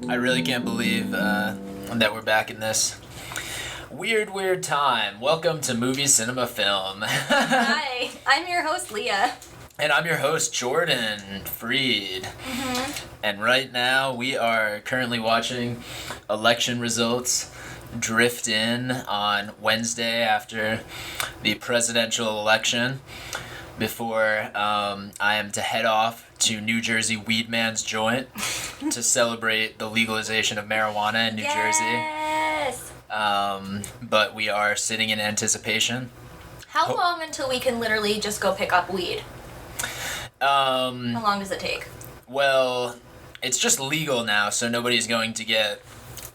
I really can't believe that we're back in this weird time. Welcome to Movie Cinema Film. Hi, I'm your host, Leah. And I'm your host, Jordan Freed. And right now, we are currently watching election results drift in on Wednesday after the presidential election before I am to head off to New Jersey Weedman's Joint to celebrate the legalization of marijuana in New Jersey. Yes! But we are sitting in anticipation. How long until we can literally just go pick up weed? How long does it take? Well, it's just legal now, so nobody's going to get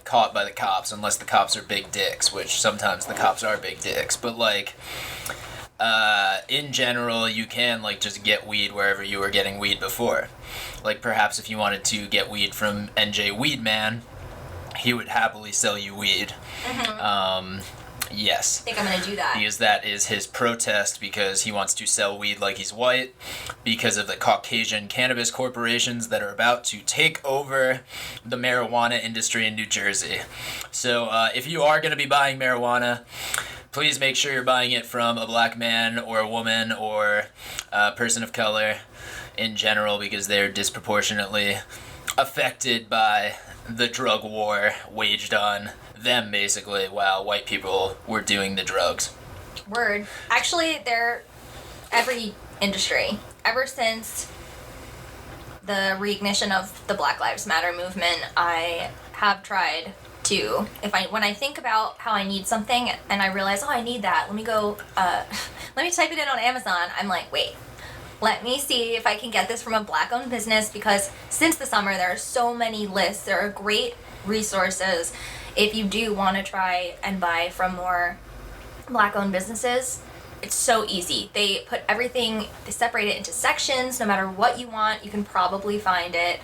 caught by the cops unless the cops are big dicks, which sometimes the cops are big dicks. But, like, in general, you can, like, just get weed wherever you were getting weed before. Like, perhaps if you wanted to get weed from NJ Weedman, he would happily sell you weed. Yes. I think I'm gonna do that. Because that is his protest, because he wants to sell weed like he's white, because of the Caucasian cannabis corporations that are about to take over the marijuana industry in New Jersey. So if you are going to be buying marijuana, please make sure you're buying it from a black man or a woman or a person of color in general, because they're disproportionately affected by the drug war waged on them, basically, while white people were doing the drugs. Word. Actually, they're every industry. Ever since the reignition of the Black Lives Matter movement, I have tried to, when I think about how I need something and I realize, I need that, let me go, let me type it in on Amazon, I'm like, wait, let me see if I can get this from a black-owned business, because since the summer there are so many lists, there are great resources if you do want to try and buy from more black-owned businesses. It's so easy. They put everything, they separate it into sections. No matter what you want, you can probably find it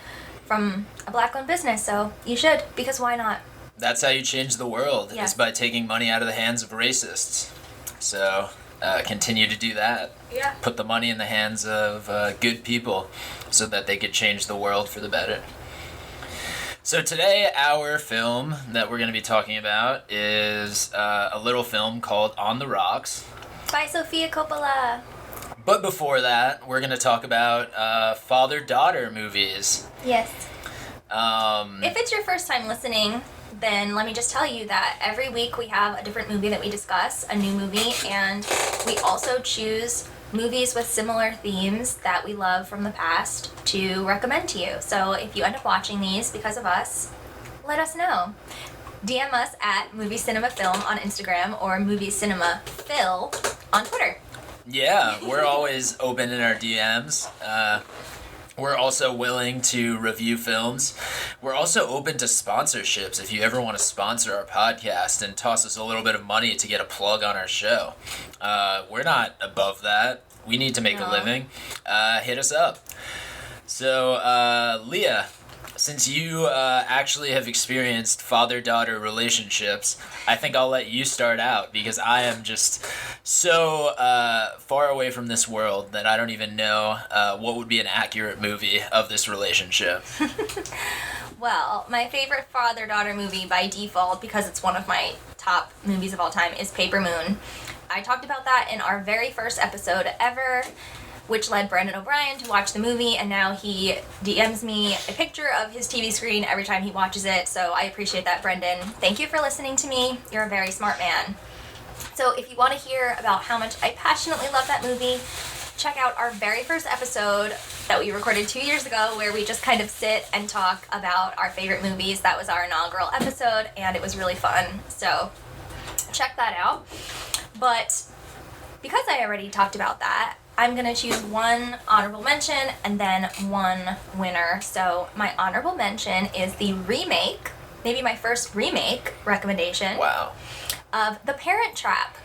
from a black-owned business, so you should, because why not? That's how you change the world, Yes. is by taking money out of the hands of racists. So, continue to do that. Yeah. Put the money in the hands of good people so that they could change the world for the better. So today, our film that we're going to be talking about is a little film called On the Rocks. By Sofia Coppola. But before that, we're going to talk about father-daughter movies. Yes. Um, If it's your first time listening, then let me just tell you that every week we have a different movie that we discuss, a new movie, and we also choose movies with similar themes that we love from the past to recommend to you. So if you end up watching these because of us, let us know. DM us at Movie Cinema Film on Instagram or Movie Cinema Phil on Twitter. Yeah, we're always open in our DMs. We're also willing to review films. We're also open to sponsorships if you ever want to sponsor our podcast and toss us a little bit of money to get a plug on our show. We're not above that. We need to make a No. living. Hit us up. So, Leah, since you actually have experienced father-daughter relationships, I think I'll let you start out, because I am just so far away from this world that I don't even know what would be an accurate movie of this relationship. Well, my favorite father-daughter movie by default, because it's one of my top movies of all time, is Paper Moon. I talked about that in our very first episode ever, which led Brendan O'Brien to watch the movie, and now he DMs me a picture of his TV screen every time he watches it, so I appreciate that, Brendan. Thank you for listening to me. You're a very smart man. So if you want to hear about how much I passionately love that movie, check out our very first episode that we recorded 2 years ago, where we just kind of sit and talk about our favorite movies. That was our inaugural episode, and it was really fun. So check that out. But because I already talked about that, I'm going to choose one honorable mention and then one winner. So my honorable mention is the remake, maybe my first remake recommendation, Wow. of The Parent Trap.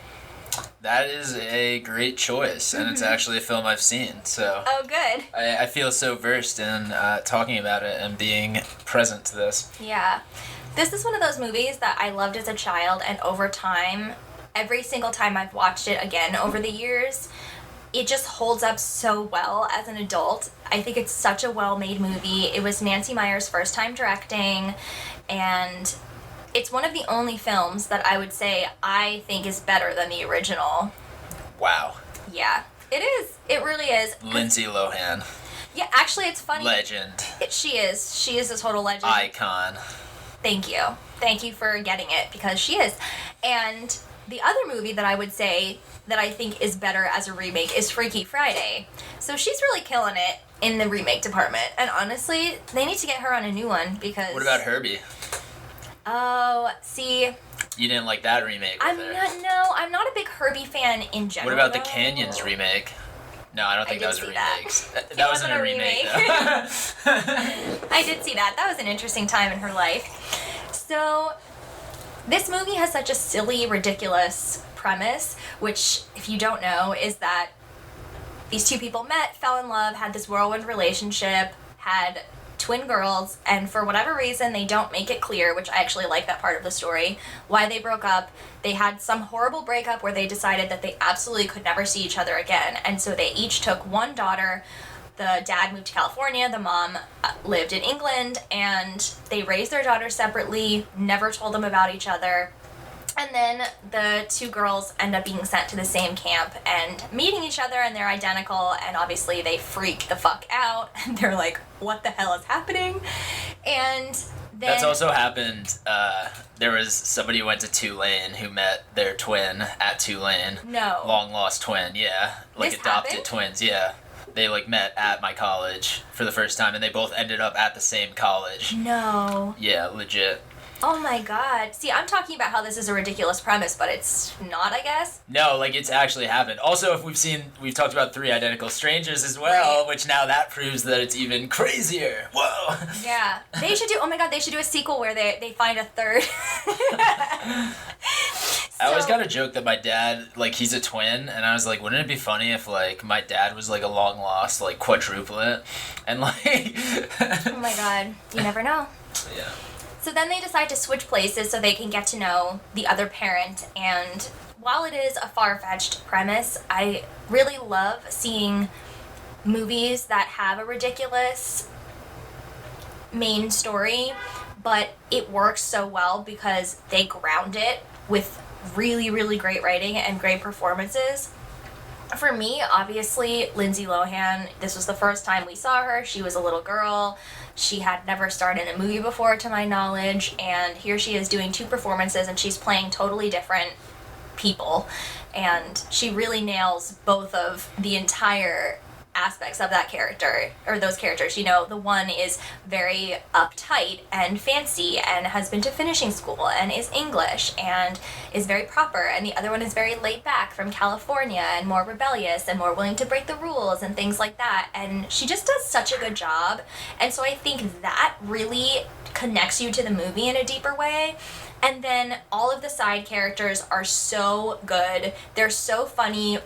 That is a great choice, and it's actually a film I've seen, so Oh, good. I feel so versed in talking about it and being present to this. Yeah. This is one of those movies that I loved as a child, and over time, every single time I've watched it again over the years, it just holds up so well as an adult. I think it's such a well-made movie. It was Nancy Meyers' first time directing, and it's one of the only films that I would say I think is better than the original. Wow. Yeah, it is. It really is. Lindsay Lohan. Yeah, actually, it's funny. Legend. She is. She is a total legend. Icon. Thank you. Thank you for getting it, because she is. And the other movie that I would say that I think is better as a remake is Freaky Friday. So she's really killing it in the remake department. And honestly, they need to get her on a new one, because... What about Herbie? Oh, see... You didn't like that remake with her. I'm not a big Herbie fan in general. What about the though. Canyons remake? No, I don't think that was a remake. That wasn't a remake, though. I did see that. That was an interesting time in her life. So, this movie has such a silly, ridiculous premise, which, if you don't know, is that these two people met, fell in love, had this whirlwind relationship, had twin girls, and for whatever reason, they don't make it clear, which I actually like that part of the story, why they broke up. They had some horrible breakup where they decided that they absolutely could never see each other again, and so they each took one daughter. The dad moved to California, the mom lived in England, and they raised their daughters separately, never told them about each other. And then the two girls end up being sent to the same camp and meeting each other, and they're identical, and obviously they freak the fuck out, and they're like, what the hell is happening? And then... That's also happened, there was somebody who went to Tulane who met their twin at Tulane. No. Long lost twin, yeah. Like This adopted happened? twins, yeah. They met at my college for the first time, and they both ended up at the same college. No. Yeah, legit. Oh my god. See, I'm talking about how this is a ridiculous premise, but it's not, I guess. No, it's actually happened. Also, if we've talked about Three Identical Strangers as well, Right. which now that proves that it's even crazier. Whoa. Yeah. They should do a sequel where they find a third. I always got a joke that my dad, he's a twin, and I was like, wouldn't it be funny if, my dad was, a long-lost, quadruplet, and, Oh my god. You never know. Yeah. So then they decide to switch places so they can get to know the other parent, and while it is a far-fetched premise, I really love seeing movies that have a ridiculous main story, but it works so well because they ground it with really, really great writing and great performances. For me, obviously, Lindsay Lohan, this was the first time we saw her. She was a little girl. She had never starred in a movie before, to my knowledge, and here she is doing two performances, and she's playing totally different people, and she really nails both of the entire aspects of that character, or those characters. The one is very uptight and fancy and has been to finishing school and is English and is very proper, and the other one is very laid back from California and more rebellious and more willing to break the rules and things like that, and she just does such a good job, and so I think that really connects you to the movie in a deeper way. And then all of the side characters are so good, they're so funny,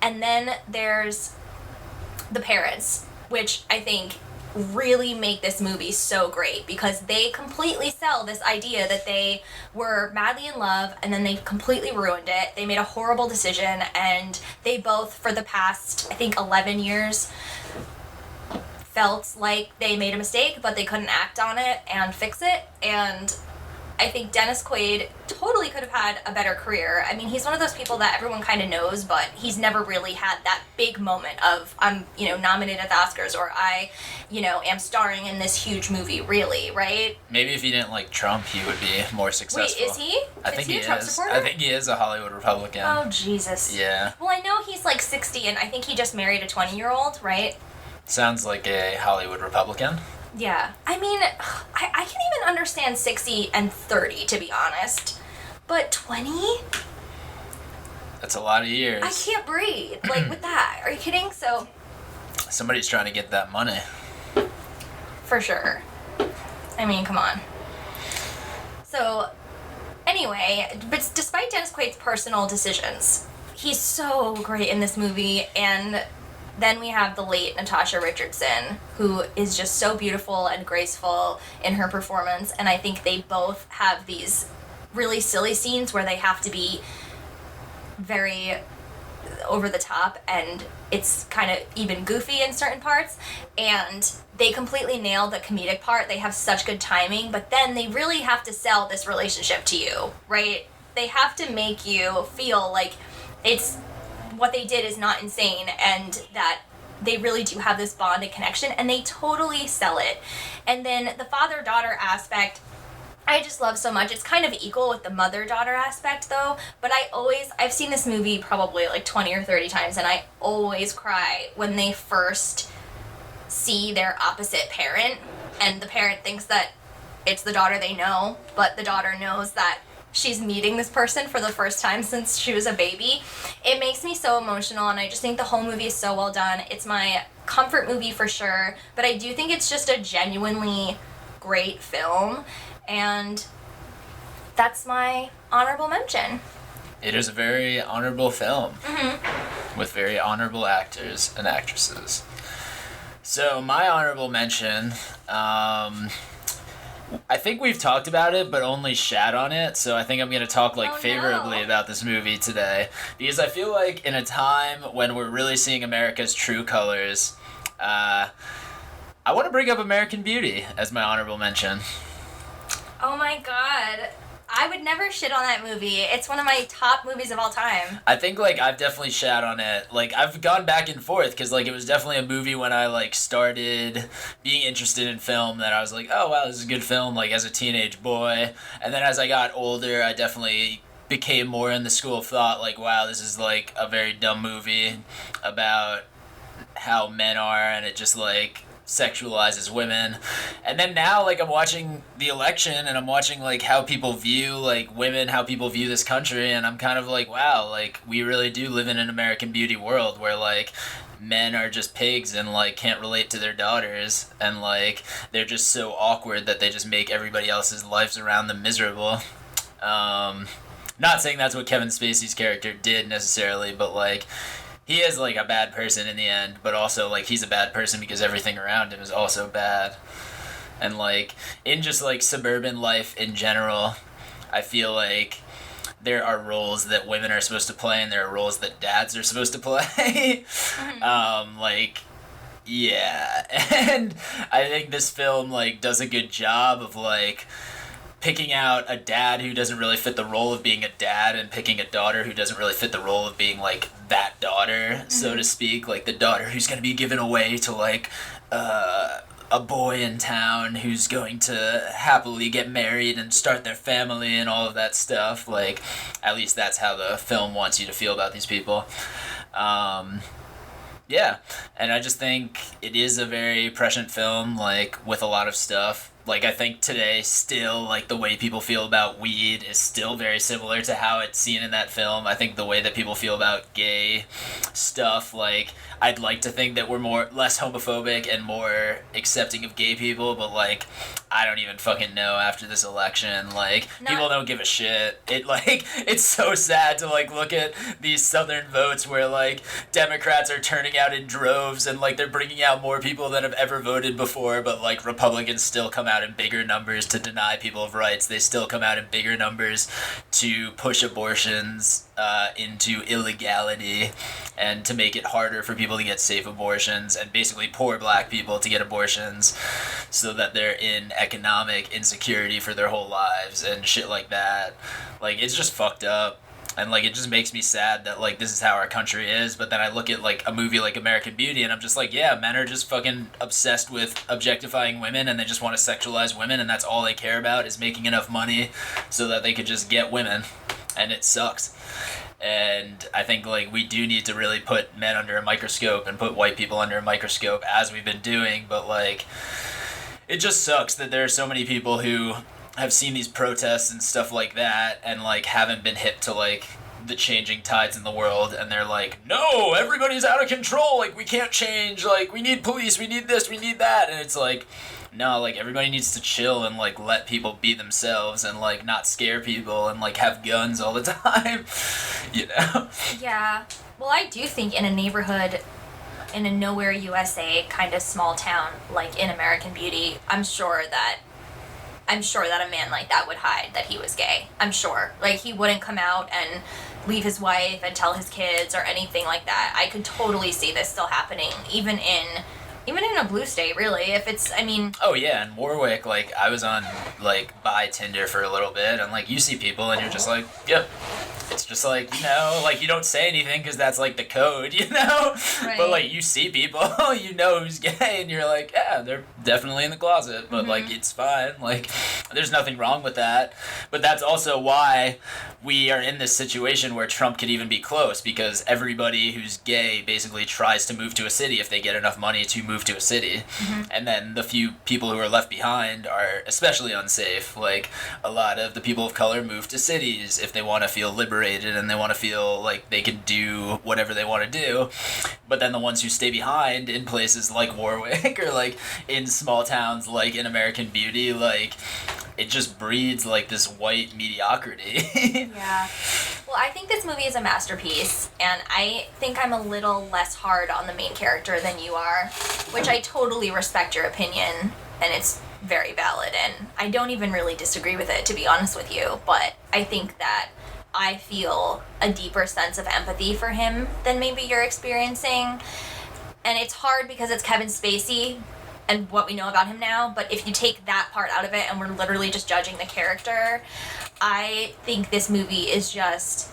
and then there's the parents, which I think really make this movie so great because they completely sell this idea that they were madly in love and then they completely ruined it. They made a horrible decision, and they both, for the past, I think, 11 years, felt like they made a mistake, but they couldn't act on it and fix it. And I think Dennis Quaid totally could have had a better career. I mean, he's one of those people that everyone kind of knows, but he's never really had that big moment of, I'm, nominated at the Oscars, or I, am starring in this huge movie, really, right? Maybe if he didn't like Trump, he would be more successful. Wait, is he? I think he a Trump is. supporter? I think he is a Hollywood Republican. Oh, Jesus. Yeah. Well, I know he's 60, and I think he just married a 20-year-old, right? Sounds like a Hollywood Republican. Yeah. I mean, I can't even understand 60 and 30, to be honest. But 20? That's a lot of years. I can't breathe. With that. Are you kidding? So... Somebody's trying to get that money. For sure. I mean, come on. So, anyway, but despite Dennis Quaid's personal decisions, he's so great in this movie, and... Then we have the late Natasha Richardson, who is just so beautiful and graceful in her performance, and I think they both have these really silly scenes where they have to be very over the top, and it's kind of even goofy in certain parts, and they completely nailed the comedic part. They have such good timing, but then they really have to sell this relationship to you, right? They have to make you feel like it's what they did is not insane, and that they really do have this bond and connection, and they totally sell it. And then the father-daughter aspect, I just love so much. It's kind of equal with the mother-daughter aspect, though, but I've seen this movie probably like 20 or 30 times, and I always cry when they first see their opposite parent, and the parent thinks that it's the daughter they know, but the daughter knows that she's meeting this person for the first time since she was a baby. It makes me so emotional, and I just think the whole movie is so well done. It's my comfort movie for sure, but I do think it's just a genuinely great film, and that's my honorable mention. It is a very honorable film Mm-hmm. with very honorable actors and actresses. So my honorable mention, I think we've talked about it, but only shat on it. So I think I'm going to talk favorably about this movie today, because I feel like in a time when we're really seeing America's true colors, I want to bring up American Beauty as my honorable mention. Oh my god. I would never shit on that movie. It's one of my top movies of all time. I think, I've definitely shat on it. I've gone back and forth, because, it was definitely a movie when I, started being interested in film that I was like, oh, wow, this is a good film, as a teenage boy. And then as I got older, I definitely became more in the school of thought, wow, this is, a very dumb movie about how men are, and it just, sexualizes women. And then now I'm watching the election, and I'm watching how people view women, how people view this country, and I'm kind of wow, we really do live in an American Beauty world where men are just pigs and can't relate to their daughters, and they're just so awkward that they just make everybody else's lives around them miserable. Not saying that's what Kevin Spacey's character did necessarily, but he is a bad person in the end, but also he's a bad person because everything around him is also bad. And in just suburban life in general, I feel there are roles that women are supposed to play, and there are roles that dads are supposed to play. Yeah. And I think this film does a good job of picking out a dad who doesn't really fit the role of being a dad, and picking a daughter who doesn't really fit the role of being that daughter, so to speak, the daughter who's going to be given away to a boy in town who's going to happily get married and start their family and all of that stuff. At least that's how the film wants you to feel about these people. Yeah, and I just think it is a very prescient film, with a lot of stuff. I think today still, the way people feel about weed is still very similar to how it's seen in that film. I think the way that people feel about gay stuff, I'd like to think that we're less homophobic and more accepting of gay people, but, I don't even fucking know after this election. People don't give a shit. It's so sad to, look at these southern votes where, Democrats are turning out in droves, and, they're bringing out more people than have ever voted before, but, Republicans still come out in bigger numbers to deny people of rights. They still come out in bigger numbers to push abortions into illegality, and to make it harder for people to get safe abortions, and basically poor black people to get abortions so that they're in economic insecurity for their whole lives and shit like that. It's just fucked up. And it just makes me sad that this is how our country is. But then I look at a movie like American Beauty, and I'm just yeah, men are just fucking obsessed with objectifying women, and they just want to sexualize women, and that's all they care about is making enough money so that they could just get women. And it sucks. And I think we do need to really put men under a microscope and put white people under a microscope, as we've been doing, but it just sucks that there are so many people who have seen these protests and stuff like that, and haven't been hip to the changing tides in the world, and they're no, everybody's out of control, we can't change, we need police, we need this, we need that, and it's no, everybody needs to chill and let people be themselves, and not scare people, and have guns all the time. Yeah. Well, I do think in a neighborhood, in a nowhere USA kind of small town in American Beauty, I'm sure that I'm sure that a man like that would hide that he was gay. I'm sure. Like, he wouldn't come out and leave his wife and tell his kids or anything like that. I could totally see this still happening, even in a blue state, really. If it's, I mean... Oh, yeah, in Warwick, like, I was on, like, by Tinder for a little bit, and, like, you see people, and you're just like, yep. It's just like, you know, like, you don't say anything because that's, like, the code, you know? Right. But, like, you see people, you know who's gay, and you're like, yeah, they're definitely in the closet, but, like, it's fine. Like, there's nothing wrong with that. But that's also why we are in this situation where Trump could even be close, because everybody who's gay basically tries to move to a city if they get enough money to move to a city. And then the few people who are left behind are especially unsafe. Like, a lot of the people of color move to cities if they want to feel liberated and they want to feel like they can do whatever they want to do. But then the ones who stay behind in places like Warwick or like in small towns like in American Beauty, like, it just breeds like this white mediocrity. Yeah. Well, I think this movie is a masterpiece, and I think I'm a little less hard on the main character than you are, which I totally respect your opinion, and it's very valid, and I don't even really disagree with it, to be honest with you, but I think that I feel a deeper sense of empathy for him than maybe you're experiencing. And it's hard because it's Kevin Spacey and what we know about him now, but if you take that part out of it and we're literally just judging the character, I think this movie is just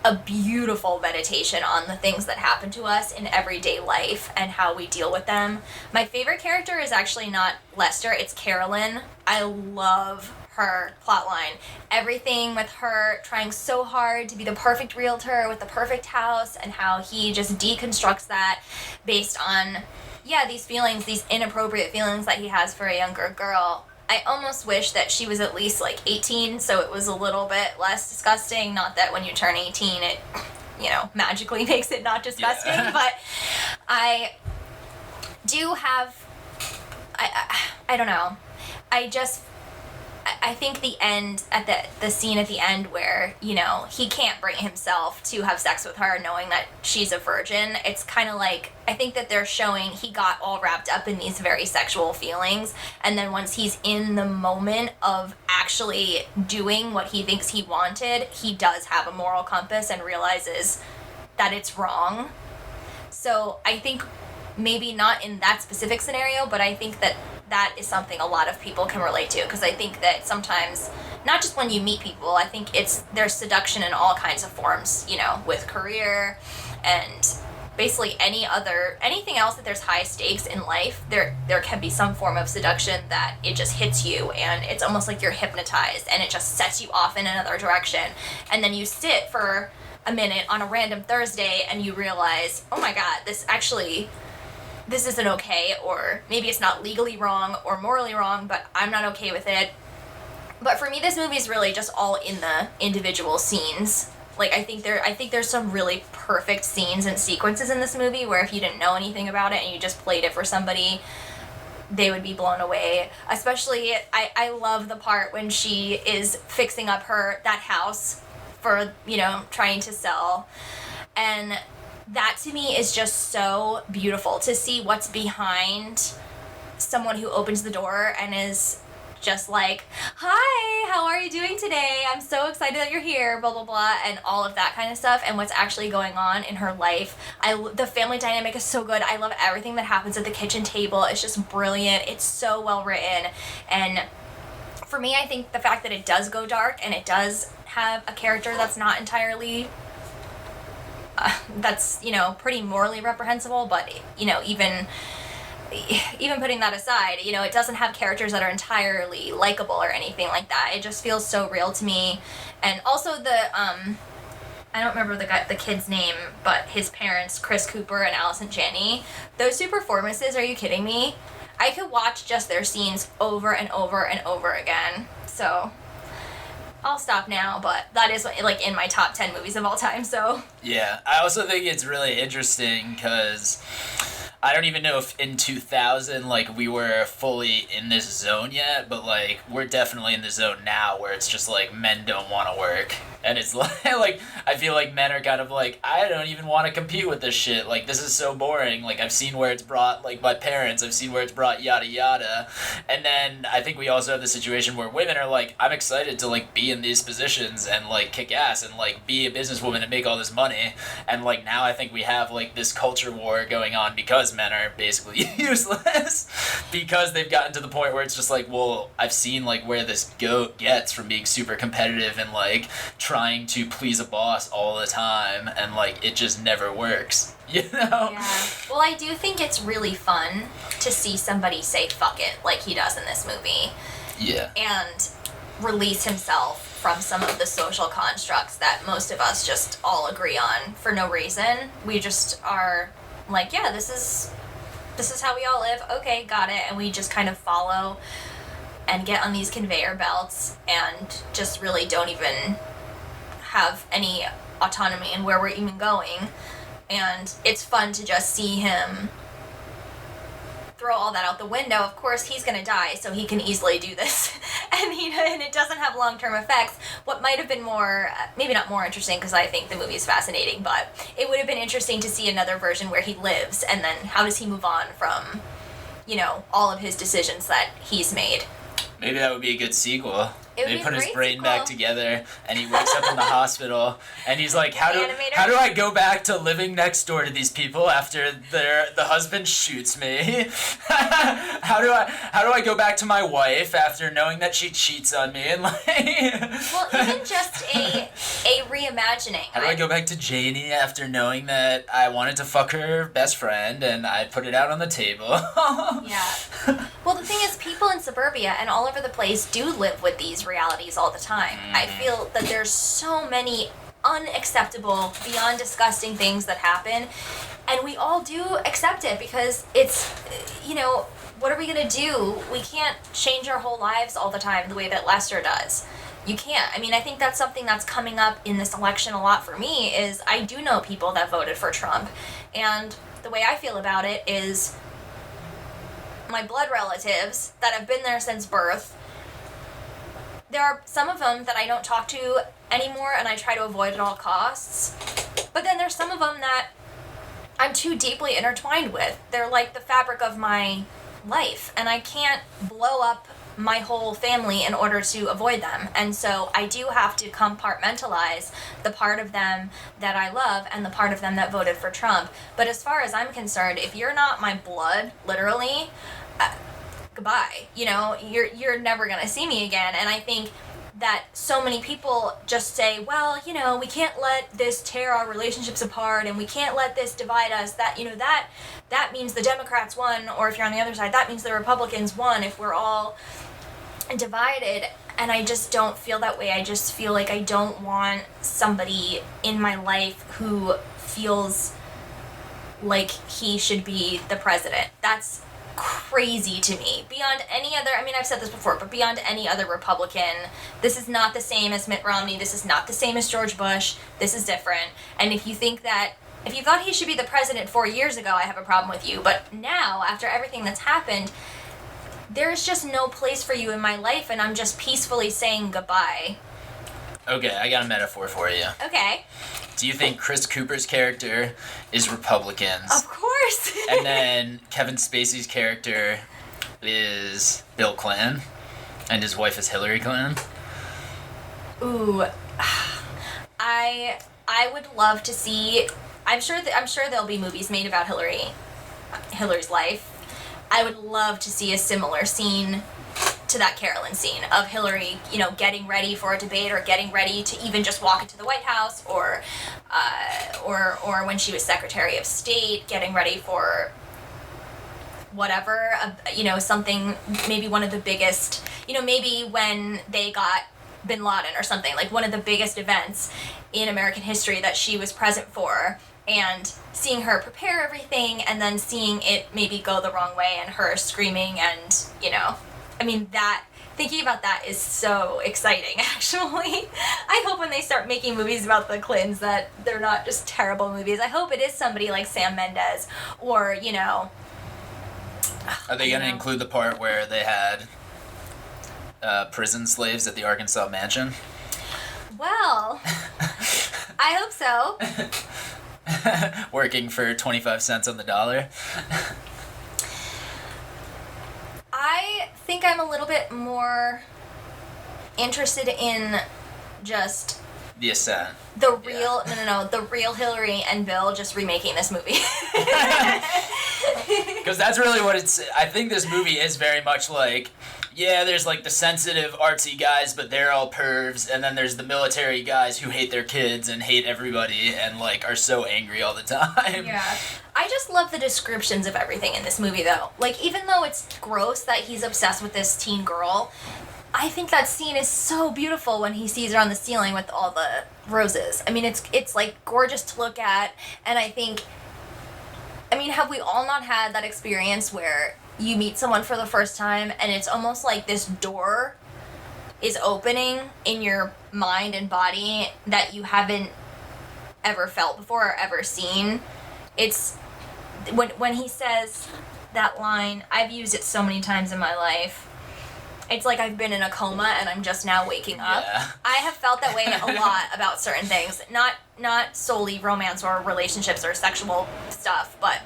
a beautiful meditation on the things that happen to us in everyday life and how we deal with them. My favorite character is actually not Lester, it's Carolyn. I love her plotline. Everything with her trying so hard to be the perfect realtor with the perfect house, and how he just deconstructs that based on, yeah, these feelings, these inappropriate feelings that he has for a younger girl. I almost wish that she was at least like 18, so it was a little bit less disgusting. Not that when you turn 18 it, you know, magically makes it not disgusting, but I do have, I don't know. I think the end, at the scene at the end where, you know, he can't bring himself to have sex with her knowing that she's a virgin, it's kind of like, I think that they're showing he got all wrapped up in these very sexual feelings, and then once he's in the moment of actually doing what he thinks he wanted, he does have a moral compass and realizes that it's wrong. So I think maybe not in that specific scenario, but I think that that is something a lot of people can relate to, because I think that sometimes, not just when you meet people, I think there's seduction in all kinds of forms, you know, with career and basically anything else that there's high stakes in life, there can be some form of seduction that it just hits you and it's almost like you're hypnotized and it just sets you off in another direction. And then you sit for a minute on a random Thursday and you realize, oh my God, this isn't okay, or maybe it's not legally wrong or morally wrong, but I'm not okay with it. But for me, this movie is really just all in the individual scenes. Like, I think there's some really perfect scenes and sequences in this movie where if you didn't know anything about it and you just played it for somebody, they would be blown away. Especially, I love the part when she is fixing up that house for, you know, trying to sell. And that to me is just so beautiful, to see what's behind someone who opens the door and is just like, hi, how are you doing today? I'm so excited that you're here, blah, blah, blah, and all of that kind of stuff, and what's actually going on in her life. The family dynamic is so good. I love everything that happens at the kitchen table. It's just brilliant. It's so well written. And for me, I think the fact that it does go dark and it does have a character that's not entirely that's, you know, pretty morally reprehensible, but, you know, even putting that aside, you know, it doesn't have characters that are entirely likable or anything like that. It just feels so real to me. And also I don't remember the kid's name, but his parents, Chris Cooper and Allison Janney, those two performances, are you kidding me? I could watch just their scenes over and over and over again. So I'll stop now, but that is, like, in my top 10 movies of all time, so. Yeah, I also think it's really interesting because I don't even know if in 2000 like we were fully in this zone yet, but like we're definitely in the zone now where it's just like men don't want to work. And it's like I feel like men are kind of like, I don't even want to compete with this shit. Like this is so boring. Like I've seen where it's brought like my parents, I've seen where it's brought yada yada. And then I think we also have the situation where women are like, I'm excited to like be in these positions and like kick ass and like be a businesswoman and make all this money. And like now I think we have like this culture war going on because men are basically useless because they've gotten to the point where it's just like, well, I've seen like where this gets from being super competitive and like trying to please a boss all the time, and like it just never works, you know? Yeah. Well, I do think it's really fun to see somebody say fuck it like he does in this movie. Yeah. And release himself from some of the social constructs that most of us just all agree on for no reason. We just are like, yeah, this is how we all live. Okay, got it. And we just kind of follow and get on these conveyor belts and just really don't even have any autonomy in where we're even going. And it's fun to just see him throw all that out the window. Of course, he's going to die, so he can easily do this. and it doesn't have long-term effects. What might have been more, maybe not more interesting, because I think the movie is fascinating, but it would have been interesting to see another version where he lives, and then how does he move on from, all of his decisions that he's made. Maybe that would be a good sequel. It would They be put a his great brain sequel. back together, and he wakes up in the hospital, and he's like, "How do I go back to living next door to these people after the husband shoots me? how do I go back to my wife after knowing that she cheats on me?" And like, Well, even just a reimagining. how do I go back to Janie after knowing that I wanted to fuck her best friend and I put it out on the table? Yeah. Well, the thing is, people in suburbia and all over the place do live with these realities all the time. I feel that there's so many unacceptable, beyond disgusting things that happen, and we all do accept it because it's, what are we gonna do? We can't change our whole lives all the time the way that Lester does. You can't. I mean, I think that's something that's coming up in this election a lot for me, is I do know people that voted for Trump, and the way I feel about it is my blood relatives that have been there since birth, there are some of them that I don't talk to anymore and I try to avoid at all costs. But then there's some of them that I'm too deeply intertwined with. They're like the fabric of my life, and I can't blow up my whole family in order to avoid them. And so I do have to compartmentalize the part of them that I love and the part of them that voted for Trump. But as far as I'm concerned, if you're not my blood, literally, goodbye. You're never gonna see me again. And I think that so many people just say, well, we can't let this tear our relationships apart, and we can't let this divide us. That that means the Democrats won, or if you're on the other side, that means the Republicans won if we're all divided. And I just don't feel that way. I just feel like I don't want somebody in my life who feels like he should be the president. That's crazy to me. Beyond any other, I've said this before, but beyond any other Republican, this is not the same as Mitt Romney. This is not the same as George Bush. This is different. And if you thought he should be the president 4 years ago, I have a problem with you. But now, after everything that's happened, there's just no place for you in my life, and I'm just peacefully saying goodbye. Okay, I got a metaphor for you. Okay. Do you think Chris Cooper's character is Republicans? Of course. And then Kevin Spacey's character is Bill Clinton, and his wife is Hillary Clinton? Ooh. I would love to see. I'm sure there'll be movies made about Hillary's life. I would love to see a similar scene to that Carolyn scene of Hillary, getting ready for a debate, or getting ready to even just walk into the White House, or when she was Secretary of State, getting ready for whatever, something, maybe one of the biggest, maybe when they got Bin Laden or something, like one of the biggest events in American history that she was present for, and seeing her prepare everything and then seeing it maybe go the wrong way and her screaming and, thinking about that is so exciting, actually. I hope when they start making movies about the Clintons that they're not just terrible movies. I hope it is somebody like Sam Mendes or, you know... Are they going to include the part where they had prison slaves at the Arkansas mansion? Well, I hope so. Working for 25 cents on the dollar? I think I'm a little bit more interested in just The Ascent. the real the real Hillary and Bill just remaking this movie. Because that's really what it's... I think this movie is very much like... Yeah, there's like the sensitive, artsy guys, but they're all pervs, and then there's the military guys who hate their kids and hate everybody and like are so angry all the time. Yeah. I just love the descriptions of everything in this movie, though. Like, even though it's gross that he's obsessed with this teen girl, I think that scene is so beautiful when he sees her on the ceiling with all the roses. I mean, it's like gorgeous to look at, and I think... I mean, have we all not had that experience where you meet someone for the first time and it's almost like this door is opening in your mind and body that you haven't ever felt before or ever seen? It's when he says that line, I've used it so many times in my life. It's like I've been in a coma and I'm just now waking up. Yeah. I have felt that way a lot about certain things. Not solely romance or relationships or sexual stuff, but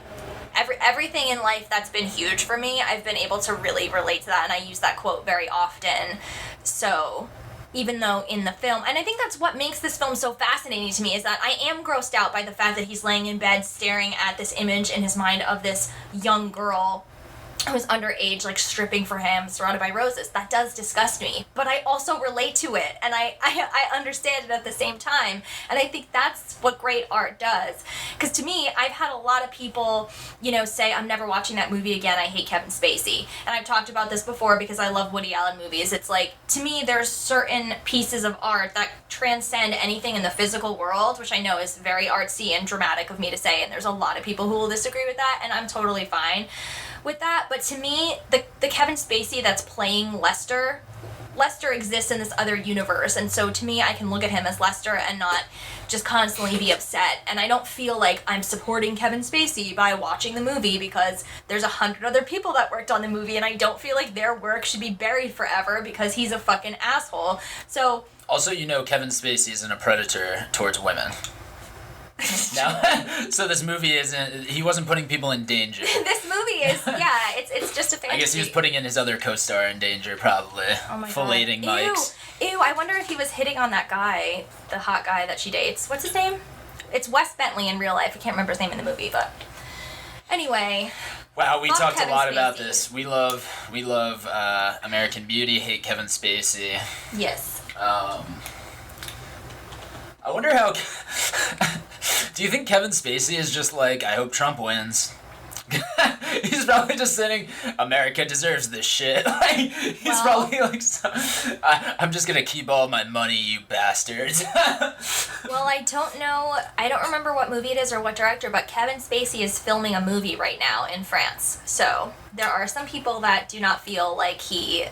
everything in life that's been huge for me, I've been able to really relate to that, and I use that quote very often. So, even though in the film, and I think that's what makes this film so fascinating to me, is that I am grossed out by the fact that he's laying in bed staring at this image in his mind of this young girl who's underage, like, stripping for him, surrounded by roses. That does disgust me. But I also relate to it, and I understand it at the same time. And I think that's what great art does. Because to me, I've had a lot of people, you know, say, I'm never watching that movie again, I hate Kevin Spacey. And I've talked about this before because I love Woody Allen movies. It's like, to me, there's certain pieces of art that transcend anything in the physical world, which I know is very artsy and dramatic of me to say, and there's a lot of people who will disagree with that, and I'm totally fine with that. But to me, the Kevin Spacey that's playing Lester exists in this other universe, and so to me, I can look at him as Lester and not just constantly be upset. And I don't feel like I'm supporting Kevin Spacey by watching the movie because there's 100 other people that worked on the movie, and I don't feel like their work should be buried forever because he's a fucking asshole. So also, you know, Kevin Spacey isn't a predator towards women. No, so this movie isn't. He wasn't putting people in danger. This movie is, yeah, it's just a fantasy. I guess he was putting in his other co-star in danger, probably. Oh my Filleting God. mics. Ew, I wonder if he was hitting on that guy, the hot guy that she dates. What's his name? It's Wes Bentley in real life. I can't remember his name in the movie, but anyway. Wow, we Fuck talked Kevin a lot Spacey. about this. We love American Beauty. Hate Kevin Spacey. Yes. I wonder how. Do you think Kevin Spacey is just like, I hope Trump wins? He's probably just saying, America deserves this shit. Like, he's probably like, I'm just gonna keep all my money, you bastards. Well, I don't know. I don't remember what movie it is or what director, but Kevin Spacey is filming a movie right now in France. So there are some people that do not feel like he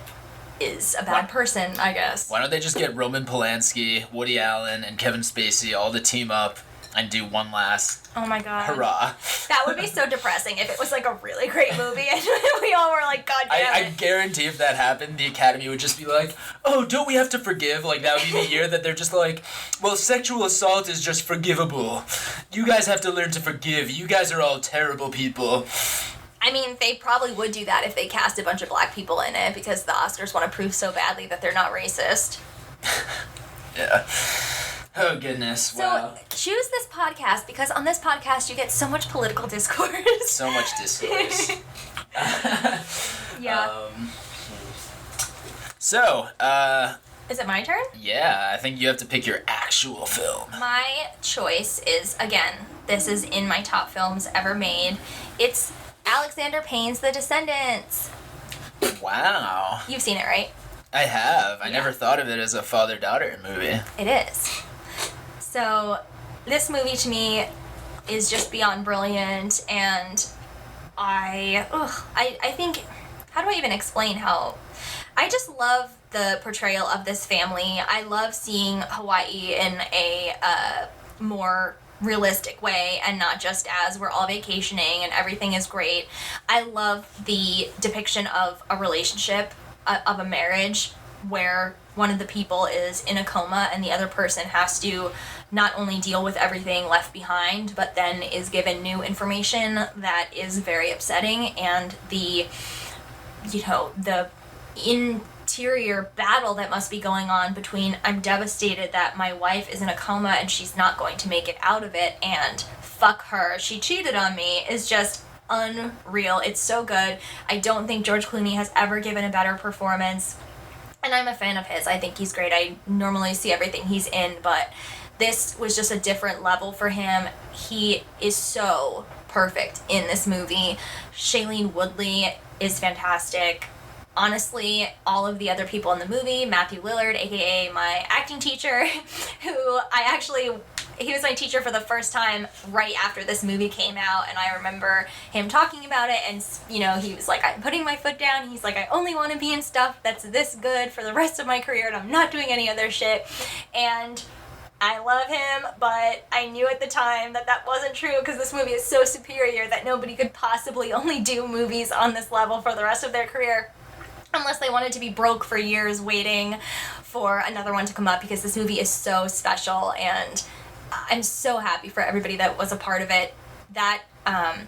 is a bad person, I guess. Why don't they just get Roman Polanski, Woody Allen, and Kevin Spacey all to team up and do one last Oh my God. hurrah? That would be so depressing if it was like a really great movie and we all were like, God damn I it. guarantee if that happened, the Academy would just be like, oh, don't we have to forgive? Like, that would be the year that they're just like, well, sexual assault is just forgivable. You guys have to learn to forgive. You guys are all terrible people. I mean, they probably would do that if they cast a bunch of black people in it because the Oscars want to prove so badly that they're not racist. Yeah. Oh, goodness. So Wow. choose this podcast because on this podcast you get so much political discourse. So much discourse. Yeah. So, Is it my turn? yeah, I think you have to pick your actual film. My choice is, again, this is in my top films ever made. It's Alexander Payne's The Descendants. Wow. You've seen it, right? I have. I Yeah. never thought of it as a father-daughter movie. It is. So, this movie to me is just beyond brilliant, and I think, how do I even explain how... I just love the portrayal of this family. I love seeing Hawaii in a more realistic way and not just as we're all vacationing and everything is great. I love the depiction of a relationship, of a marriage where one of the people is in a coma and the other person has to not only deal with everything left behind, but then is given new information that is very upsetting, and the interior battle that must be going on between I'm devastated that my wife is in a coma and she's not going to make it out of it, and fuck her, she cheated on me, is just unreal. It's so good. I don't think George Clooney has ever given a better performance, and I'm a fan of his. I think he's great. I normally see everything he's in, but this was just a different level for him. He is so perfect in this movie. Shailene Woodley is fantastic. Honestly, all of the other people in the movie, Matthew Lillard, aka my acting teacher, he was my teacher for the first time right after this movie came out, and I remember him talking about it, and he was like, I'm putting my foot down. He's like, I only want to be in stuff that's this good for the rest of my career, and I'm not doing any other shit. And I love him, but I knew at the time that wasn't true, because this movie is so superior that nobody could possibly only do movies on this level for the rest of their career, unless they wanted to be broke for years waiting for another one to come up, because this movie is so special, and I'm so happy for everybody that was a part of it. That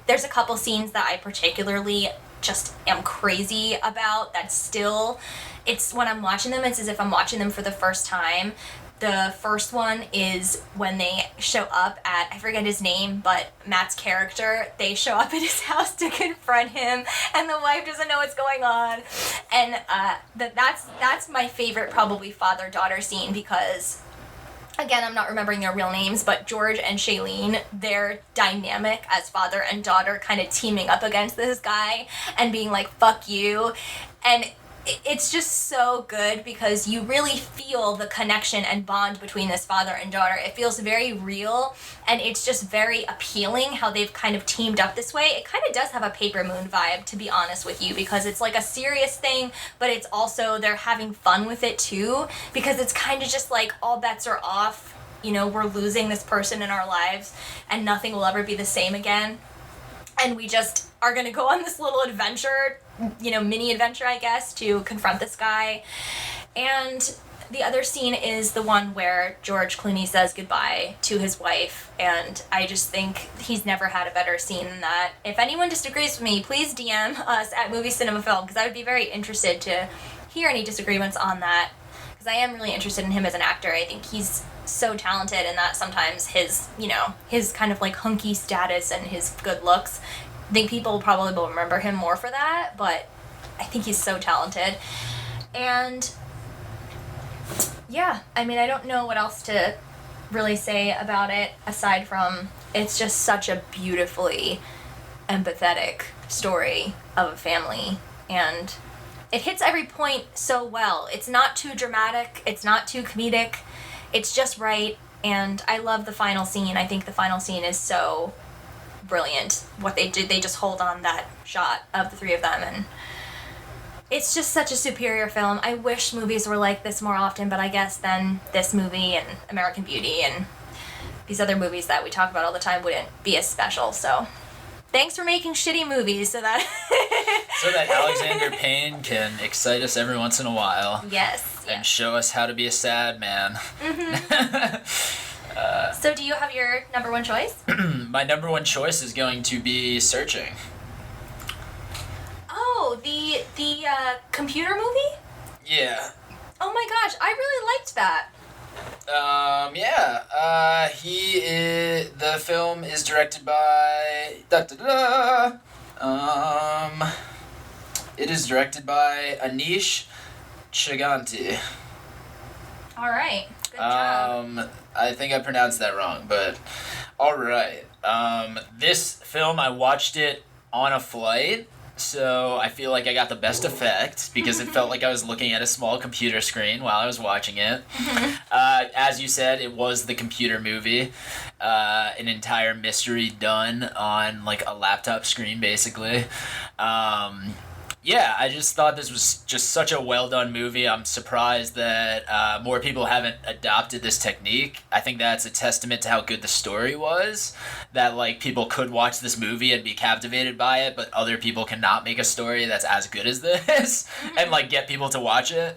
there's a couple scenes that I particularly just am crazy about, that still, it's when I'm watching them, it's as if I'm watching them for the first time. The first one is when they show up at, I forget his name, but Matt's character, they show up at his house to confront him, and the wife doesn't know what's going on. And that's my favorite, probably, father-daughter scene, because, again, I'm not remembering their real names, but George and Shailene, their dynamic as father and daughter, kind of teaming up against this guy and being like, fuck you. And it's just so good, because you really feel the connection and bond between this father and daughter. It feels very real, and it's just very appealing how they've kind of teamed up this way. It kind of does have a Paper Moon vibe, to be honest with you, because it's like a serious thing, but it's also, they're having fun with it too, because it's kind of just like all bets are off. We're losing this person in our lives, and nothing will ever be the same again. And we just are going to go on this little adventure, mini adventure, I guess, to confront this guy. And the other scene is the one where George Clooney says goodbye to his wife, and I just think he's never had a better scene than that. If anyone disagrees with me, please DM us at Movie Cinema Film, because I would be very interested to hear any disagreements on that, because I am really interested in him as an actor. I think he's so talented, and that sometimes his kind of like hunky status and his good looks, I think people probably will remember him more for that, but I think he's so talented. And yeah, I mean, I don't know what else to really say about it, aside from it's just such a beautifully empathetic story of a family, and it hits every point so well. It's not too dramatic, it's not too comedic, it's just right, and I love the final scene. I think the final scene is so brilliant. What they did, they just hold on that shot of the three of them, and it's just such a superior film. I wish movies were like this more often, but I guess then this movie and American Beauty and these other movies that we talk about all the time wouldn't be as special. So thanks for making shitty movies so that so that Alexander Payne can excite us every once in a while. Yes. And show us how to be a sad man. Mm-hmm. So do you have your number one choice? My number one choice is going to be Searching. Oh, the computer movie? Yeah. Oh my gosh, I really liked that. The film is directed by it is directed by Anish Chaganty. All right. Good job. I think I pronounced that wrong, but all right. This film, I watched it on a flight, so I feel like I got the best effect because it felt like I was looking at a small computer screen while I was watching it. As you said, it was the computer movie, an entire mystery done on like a laptop screen, basically. Yeah, I just thought this was just such a well done movie. I'm surprised that more people haven't adopted this technique. I think that's a testament to how good the story was. That like people could watch this movie and be captivated by it, but other people cannot make a story that's as good as this and like get people to watch it.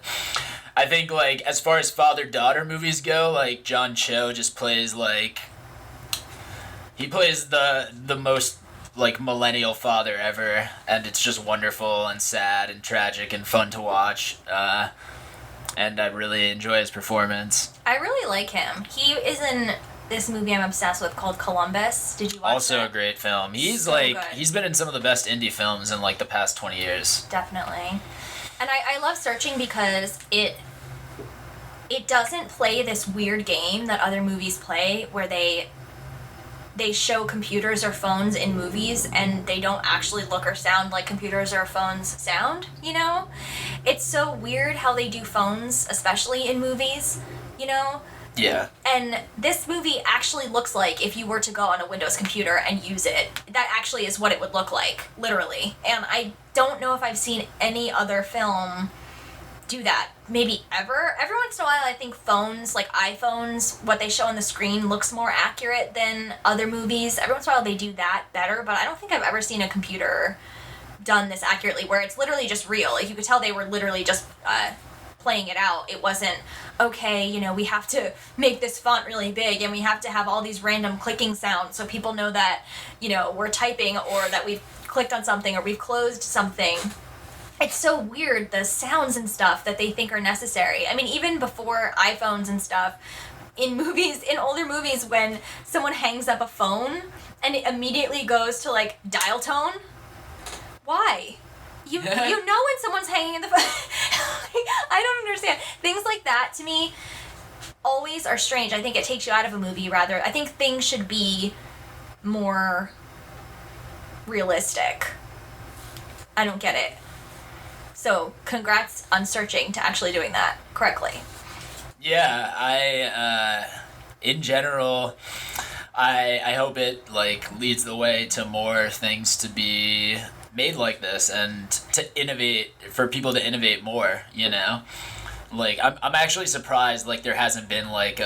I think like as far as father daughter movies go, like John Cho just plays like he plays the most like millennial father ever, and it's just wonderful and sad and tragic and fun to watch. And I really enjoy his performance. I really like him. He is in this movie I'm obsessed with called Columbus. Did you watch Also that? a great film. He's So like good. he's been in some of the best indie films in like the past 20 years. Definitely. And I love Searching because it doesn't play this weird game that other movies play where they show computers or phones in movies and they don't actually look or sound like computers or phones sound, you know? It's so weird how they do phones, especially in movies, you know? Yeah. And this movie actually looks like if you were to go on a Windows computer and use it, that actually is what it would look like, literally. And I don't know if I've seen any other film do that. Maybe ever. Every once in a while, I think phones, like iPhones, what they show on the screen looks more accurate than other movies. Every once in a while, they do that better, but I don't think I've ever seen a computer done this accurately, where it's literally just real. Like, you could tell they were literally just playing it out. It wasn't, okay, you know, we have to make this font really big and we have to have all these random clicking sounds so people know that, you know, we're typing or that we've clicked on something or we've closed something. It's so weird, the sounds and stuff that they think are necessary. I mean, even before iPhones and stuff, in movies, in older movies, when someone hangs up a phone and it immediately goes to, like, dial tone, why? You know when someone's hanging in the phone. I don't understand. Things like that, to me, always are strange. I think it takes you out of a movie, rather. I think things should be more realistic. I don't get it. So, congrats on Searching to actually doing that correctly. Yeah, in general, I hope it like leads the way to more things to be made like this and to innovate, for people to innovate more, you know? Like, I'm actually surprised, like, there hasn't been, like,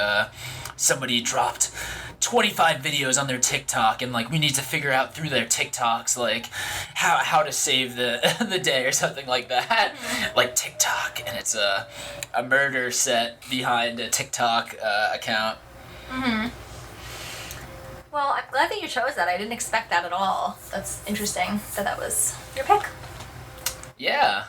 somebody dropped 25 videos on their TikTok and, like, we need to figure out through their TikToks, like, how to save the day or something like that. Like, TikTok, and it's a murder set behind a TikTok account. Mm-hmm. Well, I'm glad that you chose that. I didn't expect that at all. That's interesting that was your pick. Yeah,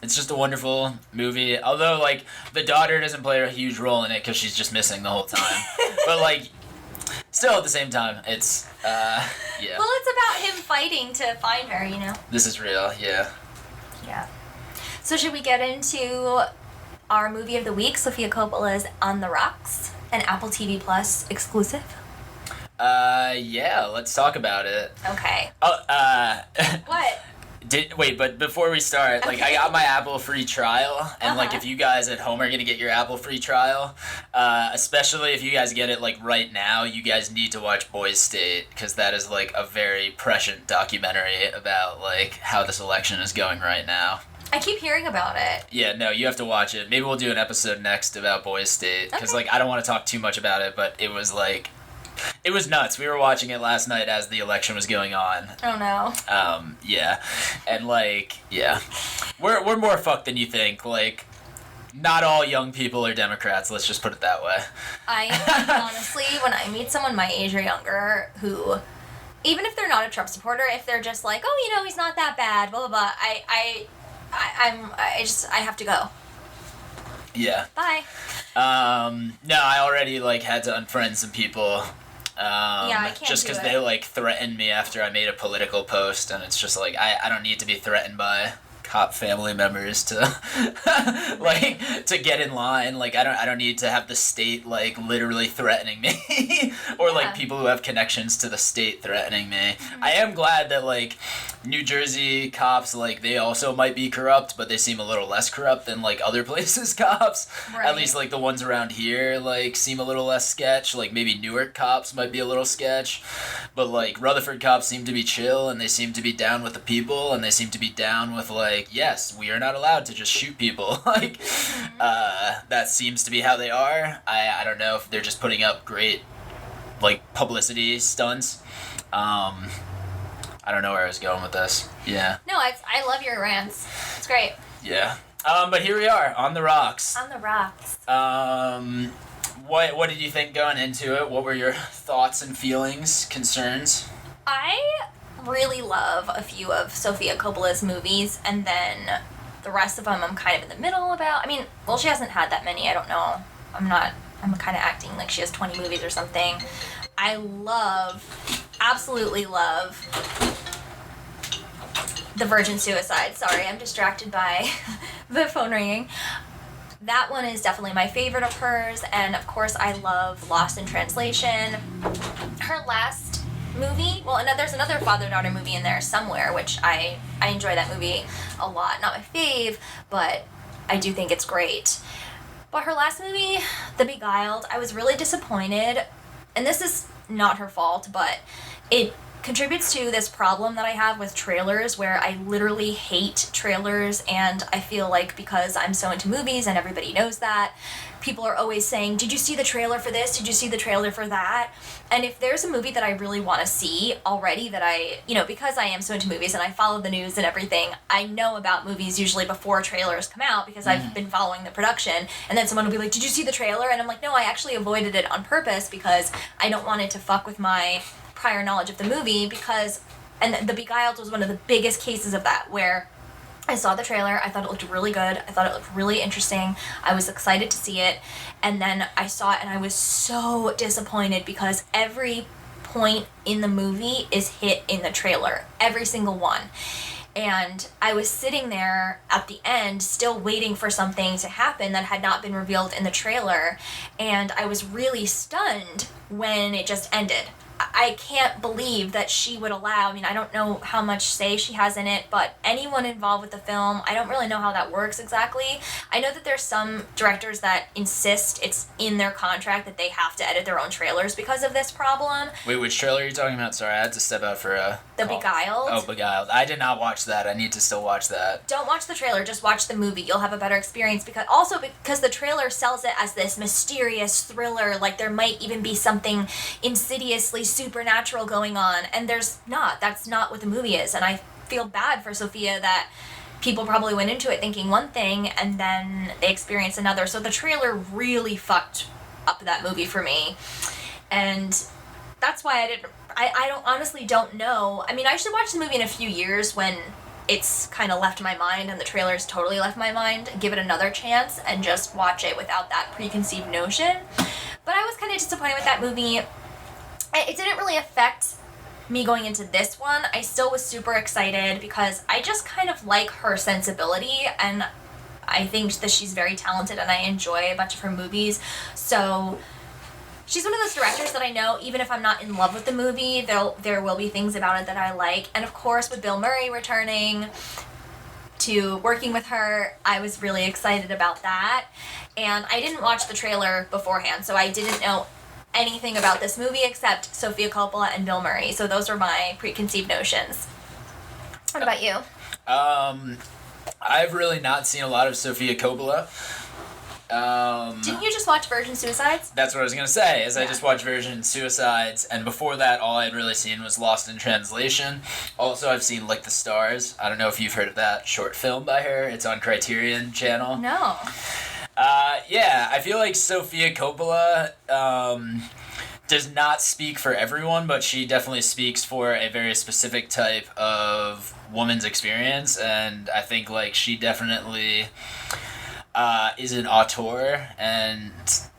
it's just a wonderful movie. Although, like, the daughter doesn't play a huge role in it because she's just missing the whole time. But, like, still at the same time, it's, yeah. Well, it's about him fighting to find her, you know? This is real, yeah. Yeah. So should we get into our movie of the week, Sofia Coppola's On the Rocks, an Apple TV Plus exclusive? Yeah, let's talk about it. Okay. Oh, What? Wait, but before we start, like, I got my Apple free trial, and, like, if you guys at home are gonna get your Apple free trial, especially if you guys get it, like, right now, you guys need to watch Boys State, because that is, like, a very prescient documentary about, like, how this election is going right now. I keep hearing about it. Yeah, no, you have to watch it. Maybe we'll do an episode next about Boys State, because, Okay. like, I don't want to talk too much about it, but it was, like, it was nuts. We were watching it last night as the election was going on. Oh no. Yeah. And, like, yeah. We're more fucked than you think. Like, not all young people are Democrats, let's just put it that way. Honestly, when I meet someone my age or younger who, even if they're not a Trump supporter, if they're just like, oh, you know, he's not that bad, blah, blah, blah, I have to go. Yeah. Bye. No, I already, like, had to unfriend some people. I can't just do because it. they, like, threatened me after I made a political post, and it's just like, I don't need to be threatened by cop family members to like to get in line. Like I don't need to have the state like literally threatening me or like people who have connections to the state threatening me. I am glad that like New Jersey cops, like they also might be corrupt, but they seem a little less corrupt than like other places cops. Right. At least like the ones around here like seem a little less sketch. Like maybe Newark cops might be a little sketch, but like Rutherford cops seem to be chill, and they seem to be down with the people, and they seem to be down with like, yes, we are not allowed to just shoot people. Like that seems to be how they are. I don't know if they're just putting up great like publicity stunts. I don't know where I was going with this. Yeah. No, I love your rants. It's great. Yeah. But here we are on the rocks. On the rocks. What did you think going into it? What were your thoughts and feelings, concerns? I really love a few of Sofia Coppola's movies, and then the rest of them I'm kind of in the middle about. I mean, well, she hasn't had that many. I don't know. I'm kind of acting like she has 20 movies or something. I absolutely love The Virgin Suicide. Sorry, I'm distracted by the phone ringing. That one is definitely my favorite of hers, and of course I love Lost in Translation. Her last movie, well, there's another father-daughter movie in there somewhere, which I enjoy that movie a lot. Not my fave, but I do think it's great. But her last movie, The Beguiled, I was really disappointed, and this is not her fault, but it contributes to this problem that I have with trailers where I literally hate trailers, and I feel like because I'm so into movies and everybody knows that, people are always saying, did you see the trailer for this? Did you see the trailer for that? And if there's a movie that I really want to see already that because I am so into movies and I follow the news and everything, I know about movies usually before trailers come out because I've been following the production, and then someone will be like, did you see the trailer? And I'm like, no, I actually avoided it on purpose because I don't want it to fuck with my prior knowledge of the movie, and The Beguiled was one of the biggest cases of that, where I saw the trailer, I thought it looked really good, I thought it looked really interesting, I was excited to see it, and then I saw it and I was so disappointed because every point in the movie is hit in the trailer, every single one. And I was sitting there at the end still waiting for something to happen that had not been revealed in the trailer, and I was really stunned when it just ended. I can't believe that she would allow, I don't know how much say she has in it, but anyone involved with the film, I don't really know how that works exactly. I know that there's some directors that insist it's in their contract that they have to edit their own trailers because of this problem. Wait, which trailer are you talking about? Sorry, I had to step out for a The call. Beguiled. Oh, Beguiled. I did not watch that. I need to still watch that. Don't watch the trailer, just watch the movie. You'll have a better experience because the trailer sells it as this mysterious thriller, like there might even be something insidiously supernatural going on, and there's not. That's not what the movie is, and I feel bad for Sofia that people probably went into it thinking one thing and then they experienced another. So the trailer really fucked up that movie for me, and that's why I honestly don't know. I should watch the movie in a few years when it's kind of left my mind and the trailer's totally left my mind, give it another chance and just watch it without that preconceived notion. But I was kind of disappointed with that movie. It didn't really affect me going into this one. I still was super excited because I just kind of like her sensibility, and I think that she's very talented and I enjoy a bunch of her movies. So she's one of those directors that I know, even if I'm not in love with the movie, there will be things about it that I like. And of course, with Bill Murray returning to working with her, I was really excited about that. And I didn't watch the trailer beforehand, so I didn't know anything about this movie except Sofia Coppola and Bill Murray. So those were my preconceived notions. What about you? I've really not seen a lot of Sofia Coppola. Didn't you just watch Virgin Suicides? That's what I was going to say, is Yeah. I just watched Virgin Suicides, and before that, all I'd really seen was Lost in Translation. Also, I've seen Like the Stars. I don't know if you've heard of that short film by her. It's on Criterion Channel. No. Yeah, I feel like Sofia Coppola does not speak for everyone, but she definitely speaks for a very specific type of woman's experience, and I think like she definitely is an auteur, and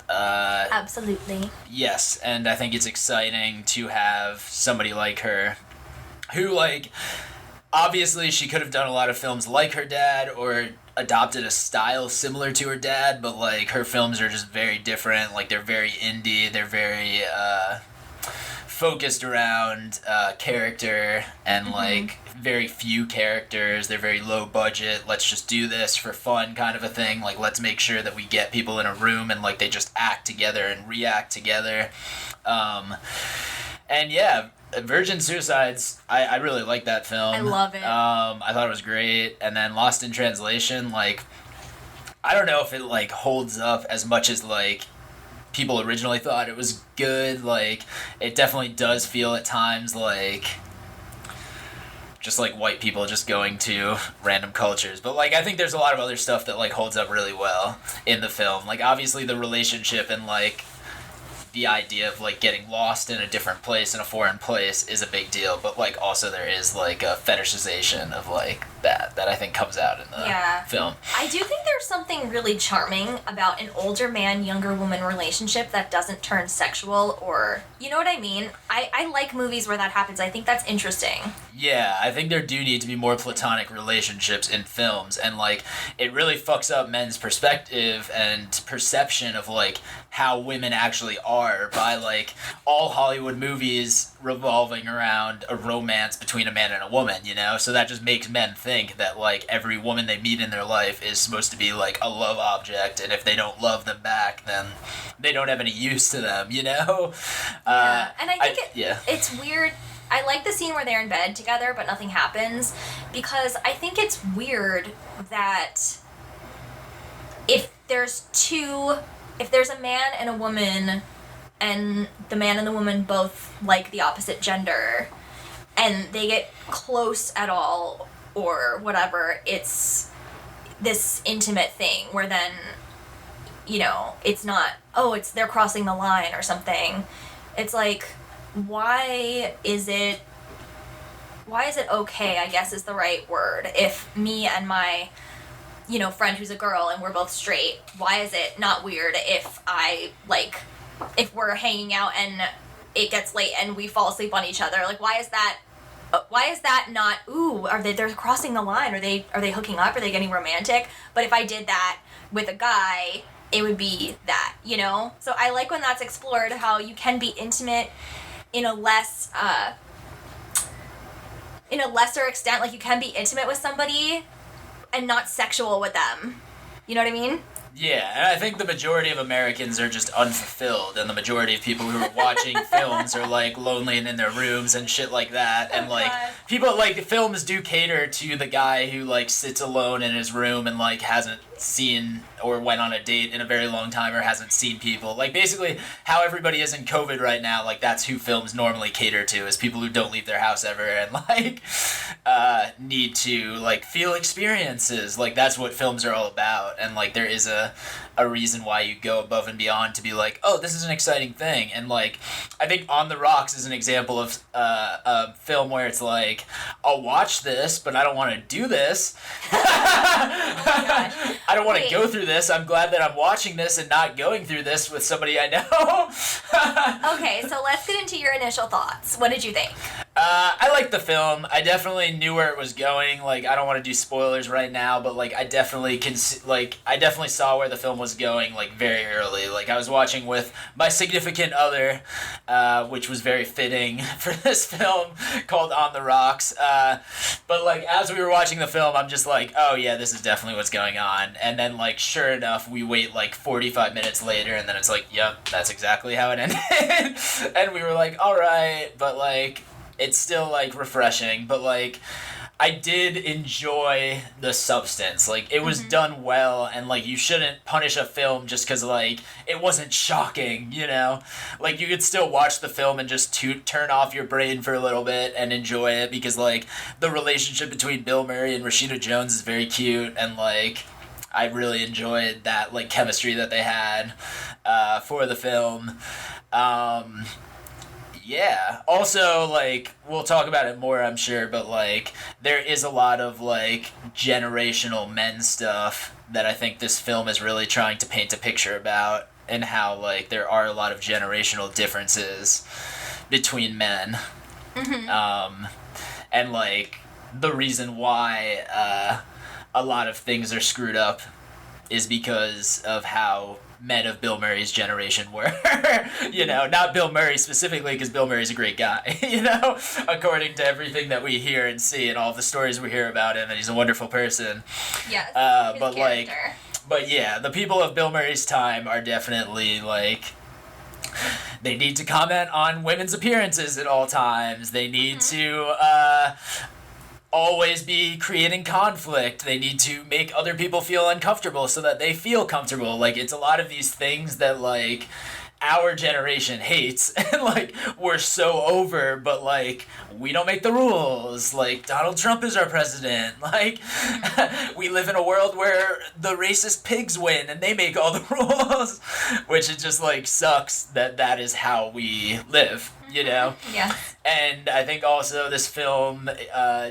Absolutely. yes, and I think it's exciting to have somebody like her who, like, obviously she could have done a lot of films like her dad or adopted a style similar to her dad, but like her films are just very different. Like they're very indie, they're very focused around character and like very few characters. They're very low budget. Let's just do this for fun kind of a thing. Like let's make sure that we get people in a room and like they just act together and react together. And yeah, Virgin Suicides, I really like that film. I love it. I thought it was great. And then Lost in Translation, like, I don't know if it like holds up as much as like people originally thought it was good. Like, it definitely does feel at times like just like white people just going to random cultures. But like I think there's a lot of other stuff that like holds up really well in the film. Like obviously the relationship and like the idea of like getting lost in a different place, in a foreign place, is a big deal, but like also there is like a fetishization of like that I think comes out in the film. I do think there's something really charming about an older man, younger woman relationship that doesn't turn sexual, or you know what I mean? I like movies where that happens. I think that's interesting. Yeah, I think there do need to be more platonic relationships in films, and like it really fucks up men's perspective and perception of like how women actually are by like all Hollywood movies revolving around a romance between a man and a woman, you know? So that just makes men think that like every woman they meet in their life is supposed to be like a love object, and if they don't love them back, then they don't have any use to them, you know? And I think it's weird. I like the scene where they're in bed together but nothing happens, because I think it's weird that if there's a man and a woman and the man and the woman both like the opposite gender and they get close at all or whatever, it's this intimate thing where then, you know, it's not, it's they're crossing the line or something. It's like, why is it okay, I guess is the right word, if me and my, you know, friend who's a girl and we're both straight, why is it not weird if we're hanging out and it gets late and we fall asleep on each other? Like, why is that not, they're crossing the line? Are they hooking up? Are they getting romantic? But if I did that with a guy, it would be that, you know? So I like when that's explored, how you can be intimate in a lesser extent. Like, you can be intimate with somebody and not sexual with them. You know what I mean? Yeah, and I think the majority of Americans are just unfulfilled, and the majority of people who are watching films are like lonely and in their rooms and shit like that. And like people like films do cater to the guy who like sits alone in his room and like hasn't seen or went on a date in a very long time or hasn't seen people. Like basically how everybody is in COVID right now, like that's who films normally cater to, is people who don't leave their house ever and like need to like feel experiences. Like that's what films are all about, and like there is a reason why you go above and beyond to be like, oh, this is an exciting thing. And like I think On the Rocks is an example of a film where it's like, I'll watch this but I don't want to do this. I don't want to go through this. I'm glad that I'm watching this and not going through this with somebody I know. Okay, so let's get into your initial thoughts. What did you think? I liked the film. I definitely knew where it was going. Like, I don't want to do spoilers right now, but like I definitely saw where the film was going like very early. Like I was watching with my significant other, which was very fitting for this film called On the Rocks. But like as we were watching the film, I'm just like, oh yeah, this is definitely what's going on. And then like sure enough, we wait like 45 minutes later, and then it's like, yep, that's exactly how it ended. And we were like, all right, but like it's still like refreshing. But like I did enjoy the substance. Like it was done well, and like you shouldn't punish a film just because like it wasn't shocking, you know? Like you could still watch the film and just turn off your brain for a little bit and enjoy it, because like the relationship between Bill Murray and Rashida Jones is very cute, and like I really enjoyed that like chemistry that they had for the film. Yeah. Also, like, we'll talk about it more, I'm sure, but, like, there is a lot of, like, generational men stuff that I think this film is really trying to paint a picture about, and how, like, there are a lot of generational differences between men. And, like, the reason why a lot of things are screwed up is because of how men of Bill Murray's generation were. You know, not Bill Murray specifically, because Bill Murray's a great guy, you know, according to everything that we hear and see and all the stories we hear about him, and he's a wonderful person. Yes, but character. But yeah, the people of Bill Murray's time are definitely like, they need to comment on women's appearances at all times. They need to always be creating conflict. They need to make other people feel uncomfortable so that they feel comfortable. Like, it's a lot of these things that, like, our generation hates, and, like, we're so over, but, like, we don't make the rules. Like, Donald Trump is our president. Like, we live in a world where the racist pigs win and they make all the rules, which it just, like, sucks that that is how we live, you know? Yeah. And I think also this film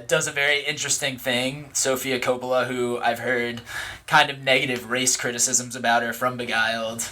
does a very interesting thing. Sofia Coppola, who I've heard kind of negative race criticisms about her from Beguiled.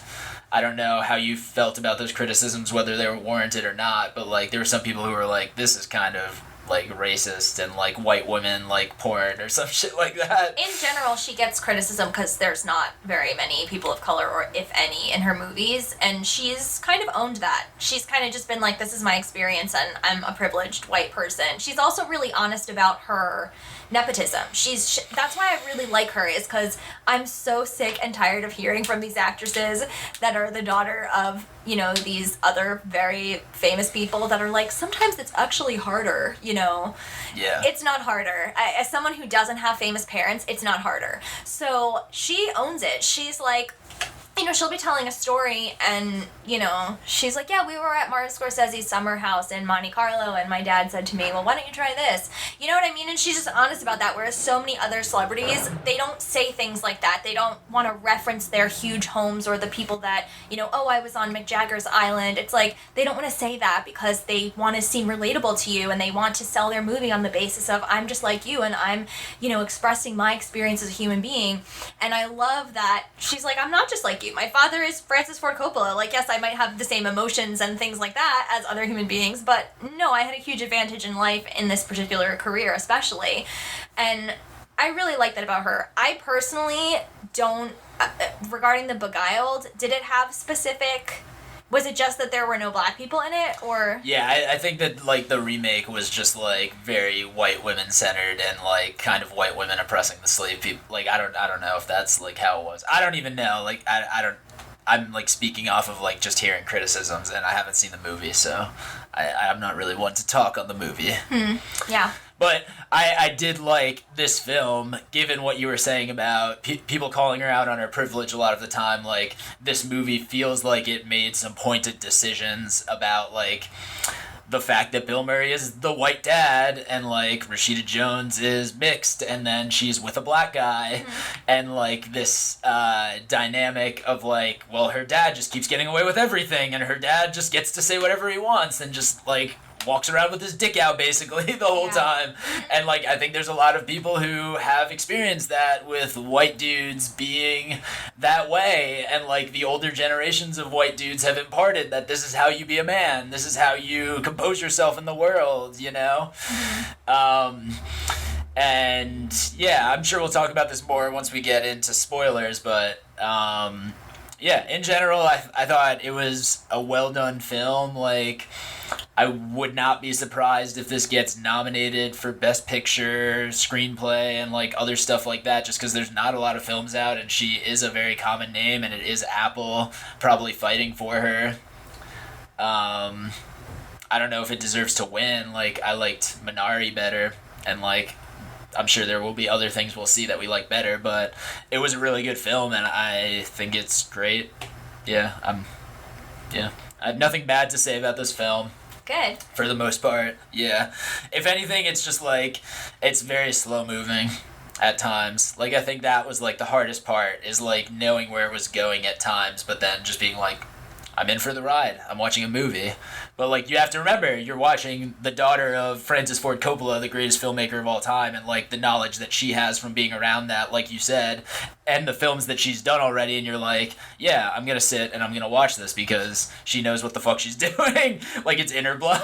I don't know how you felt about those criticisms, whether they were warranted or not, but, like, there were some people who were like, this is kind of, like, racist and, like, white women like porn or some shit like that. In general, she gets criticism because there's not very many people of color, or if any, in her movies, and she's kind of owned that. She's kind of just been like, this is my experience, and I'm a privileged white person. She's also really honest about her nepotism. That's why I really like her, is because I'm so sick and tired of hearing from these actresses that are the daughter of, you know, these other very famous people that are like, sometimes it's actually harder, you know? Yeah. It's not harder. As someone who doesn't have famous parents, it's not harder. So she owns it. She's like, you know, she'll be telling a story and, you know, she's like, yeah, we were at Martin Scorsese's summer house in Monte Carlo, and my dad said to me, well, why don't you try this? You know what I mean? And she's just honest about that, whereas so many other celebrities, they don't say things like that. They don't want to reference their huge homes or the people that, you know, oh, I was on Mick Jagger's island. It's like, they don't want to say that because they want to seem relatable to you, and they want to sell their movie on the basis of, I'm just like you, and I'm, you know, expressing my experience as a human being. And I love that she's like, I'm not just like you. My father is Francis Ford Coppola. Like, yes, I might have the same emotions and things like that as other human beings, but no, I had a huge advantage in life in this particular career, especially. And I really like that about her. I personally don't, regarding the Beguiled, did it have specific... Was it just that there were no black people in it, or...? Yeah, I think that, like, the remake was just, like, very white women-centered and, like, kind of white women oppressing the slave people. Like, I don't know if that's, like, how it was. I don't even know. Like, I'm, like, speaking off of, like, just hearing criticisms, and I haven't seen the movie, so I'm not really one to talk on the movie. Yeah. But I did like this film, given what you were saying about people calling her out on her privilege a lot of the time. Like, this movie feels like it made some pointed decisions about, like, the fact that Bill Murray is the white dad, and, like, Rashida Jones is mixed, and then she's with a black guy, and, like, this dynamic of, like, well, her dad just keeps getting away with everything, and her dad just gets to say whatever he wants, and just, like, walks around with his dick out basically the whole time. And, like, I think there's a lot of people who have experienced that with white dudes being that way, and, like, the older generations of white dudes have imparted that this is how you be a man, this is how you compose yourself in the world, you know? And yeah, I'm sure we'll talk about this more once we get into spoilers, but yeah, in general, I thought it was a well done film. Like, I would not be surprised if this gets nominated for Best Picture, Screenplay, and, like, other stuff like that, just because there's not a lot of films out, and she is a very common name, and it is Apple probably fighting for her. I don't know if it deserves to win. Like, I liked Minari better, and, like, I'm sure there will be other things we'll see that we like better, but it was a really good film, and I think it's great. Yeah, I have nothing bad to say about this film. Good. For the most part, yeah. If anything, it's just, like, it's very slow-moving at times. Like, I think that was, like, the hardest part, is, like, knowing where it was going at times, but then just being like, I'm in for the ride. I'm watching a movie. But, like, you have to remember, you're watching the daughter of Francis Ford Coppola, the greatest filmmaker of all time, and, like, the knowledge that she has from being around that, like you said, and the films that she's done already, and you're like, yeah, I'm gonna sit and I'm gonna watch this because she knows what the fuck she's doing. Like, it's in her blood.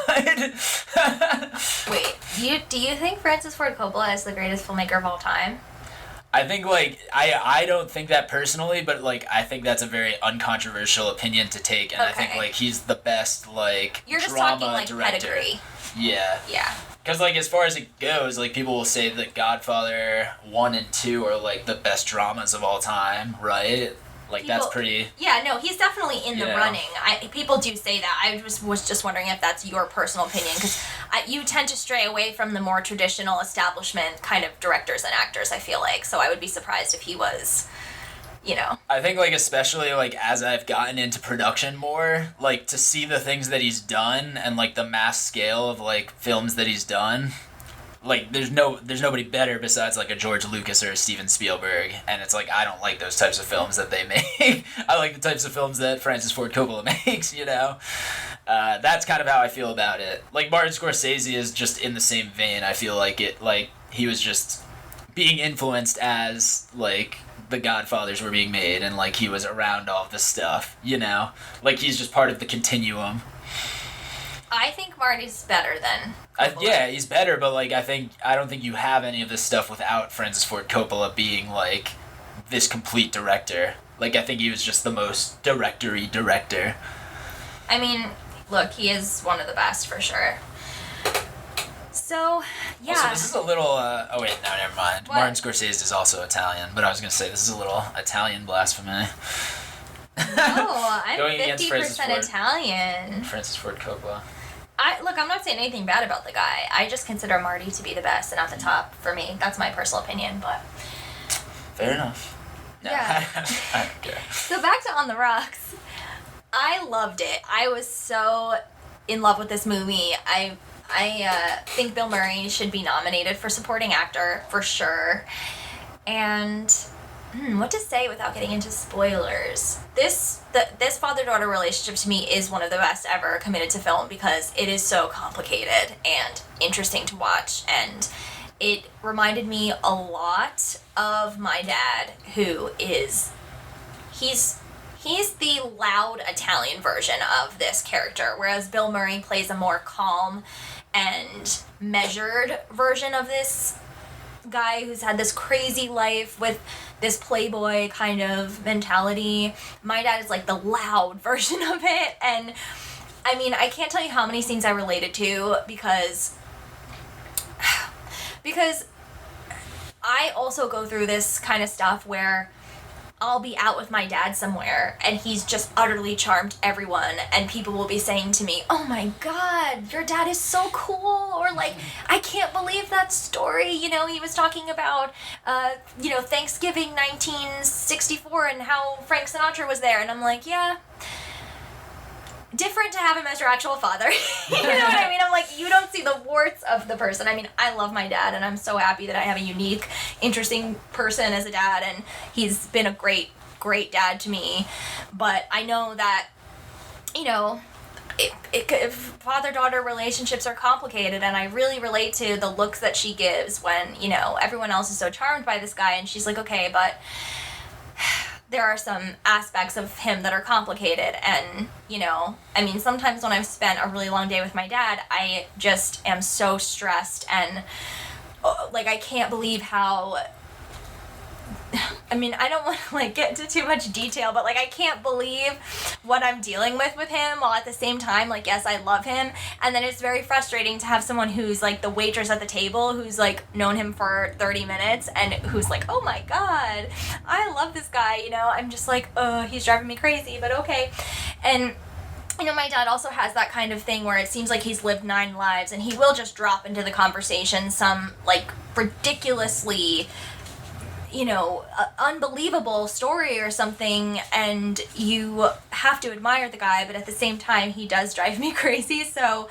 Wait, Do you think Francis Ford Coppola is the greatest filmmaker of all time? I think, like, I don't think that personally, but, like, I think that's a very uncontroversial opinion to take, and I think, Okay. like, he's the best, like, You're just drama talking like director. pedigree. Yeah. Yeah. Because, like, as far as it goes, like, people will say that Godfather 1 and 2 are, like, the best dramas of all time, right? Like, that's People- pretty... Yeah, no, he's definitely in the Yeah. running. People do say that. I was just wondering if that's your personal opinion, because you tend to stray away from the more traditional establishment kind of directors and actors, I feel like. So I would be surprised if he was, you know. I think, like, especially, like, as I've gotten into production more, like, to see the things that he's done and, like, the mass scale of, like, films that he's done, like, there's nobody better besides, like, a George Lucas or a Steven Spielberg, and it's like, I don't like those types of films that they make. I like the types of films that Francis Ford Coppola makes, you know? That's kind of how I feel about it. Like, Martin Scorsese is just in the same vein. I feel like he was just being influenced as, like, the Godfathers were being made, and, like, he was around all this stuff, you know? Like, he's just part of the continuum. I think Marty's better than Coppola. Yeah, he's better, but, like, I don't think you have any of this stuff without Francis Ford Coppola being, like, this complete director. Like, I think he was just the most director-y director. I mean, look, he is one of the best for sure. So, yeah. Also, this is a little, oh wait, no, never mind. What? Martin Scorsese is also Italian, but I was gonna say this is a little Italian blasphemy. No, I'm Going against Francis 50% Ford. Italian. Francis Ford Coppola. I'm not saying anything bad about the guy. I just consider Marty to be the best and at the top for me. That's my personal opinion, but... Fair enough. No, Yeah. I don't care. So back to On the Rocks. I loved it. I was so in love with this movie. I think Bill Murray should be nominated for supporting actor for sure. And what to say without getting into spoilers? This father-daughter relationship to me is one of the best ever committed to film because it is so complicated and interesting to watch, and it reminded me a lot of my dad, who is he's the loud Italian version of this character, whereas Bill Murray plays a more calm and measured version of this guy who's had this crazy life with this playboy kind of mentality. My dad is like the loud version of it, and I mean, I can't tell you how many scenes I related to because I also go through this kind of stuff where I'll be out with my dad somewhere and he's just utterly charmed everyone, and people will be saying to me, "Oh my god, your dad is so cool," or like, "I can't believe that story, you know, he was talking about Thanksgiving 1964 and how Frank Sinatra was there," and I'm like, yeah, different to have him as your actual father. You know what I mean? I'm like, you don't see the warts of the person. I mean, I love my dad, and I'm so happy that I have a unique, interesting person as a dad, and he's been a great, great dad to me. But I know that, you know, if father-daughter relationships are complicated, and I really relate to the looks that she gives when, you know, everyone else is so charmed by this guy, and she's like, okay, but there are some aspects of him that are complicated, and, you know, I mean, sometimes when I've spent a really long day with my dad, I just am so stressed, and, like, I can't believe how, I mean, I don't want to, like, get into too much detail, but, like, I can't believe what I'm dealing with him, while at the same time, like, yes, I love him, and then it's very frustrating to have someone who's, like, the waitress at the table, who's, like, known him for 30 minutes, and who's like, "Oh my god, I love this guy," you know, I'm just like, he's driving me crazy, but okay, and you know, my dad also has that kind of thing where it seems like he's lived 9 lives, and he will just drop into the conversation some, like, ridiculously, you know, unbelievable story or something, and you have to admire the guy, but at the same time, he does drive me crazy. So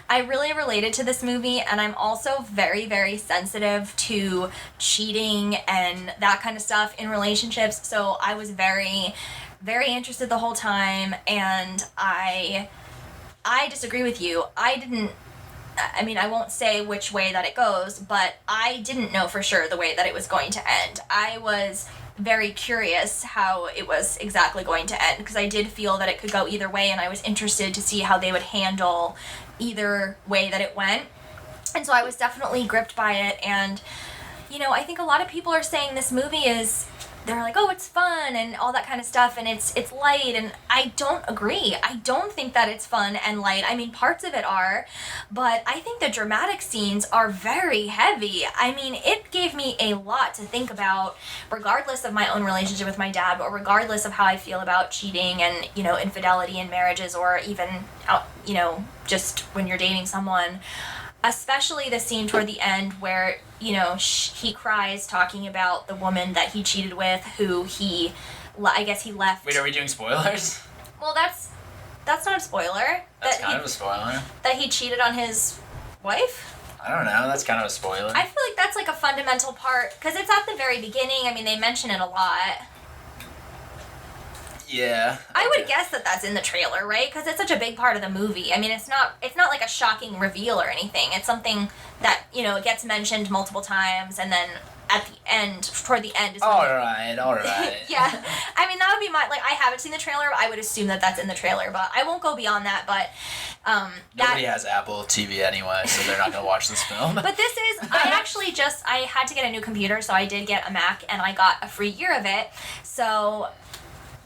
I really related to this movie, and I'm also very, very sensitive to cheating and that kind of stuff in relationships. So I was very, very interested the whole time, and I disagree with you. I mean, I won't say which way that it goes, but I didn't know for sure the way that it was going to end. I was very curious how it was exactly going to end, because I did feel that it could go either way, and I was interested to see how they would handle either way that it went. And so I was definitely gripped by it. And, I think a lot of people are saying this movie they're like, oh, it's fun and all that kind of stuff, and it's light, and I don't agree. I don't think that it's fun and light. I mean, parts of it are, but I think the dramatic scenes are very heavy. I mean, it gave me a lot to think about, regardless of my own relationship with my dad, but regardless of how I feel about cheating and, infidelity in marriages, or even out, just when you're dating someone. Especially the scene toward the end where, he cries talking about the woman that he cheated with, who I guess he left. Wait, are we doing spoilers? Well, that's not a spoiler. That's kind of a spoiler. That he cheated on his wife? I don't know, that's kind of a spoiler. I feel like that's like a fundamental part, because it's at the very beginning. I mean, they mention it a lot. Yeah. I would guess that that's in the trailer, right? Because it's such a big part of the movie. I mean, it's not like a shocking reveal or anything. It's something that, it gets mentioned multiple times, and then at the end, toward the end is when... All right. Yeah. I mean, that would be I haven't seen the trailer, but I would assume that that's in the trailer, but I won't go beyond that, but... Nobody has Apple TV anyway, so they're not going to watch this film. But this is... I had to get a new computer, so I did get a Mac, and I got a free year of it, so...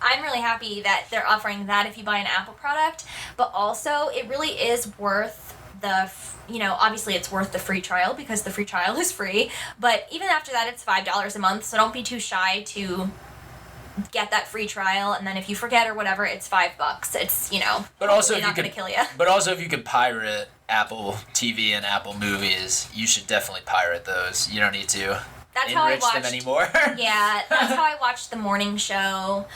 I'm really happy that they're offering that if you buy an Apple product, but also it really is worth obviously it's worth the free trial, because the free trial is free, but even after that it's $5 a month, so don't be too shy to get that free trial, and then if you forget or whatever, it's $5. It's, but also not going to kill you. But also if you could pirate Apple TV and Apple Movies, you should definitely pirate those. You don't need to enrich them anymore. Yeah, that's how I watched the morning show.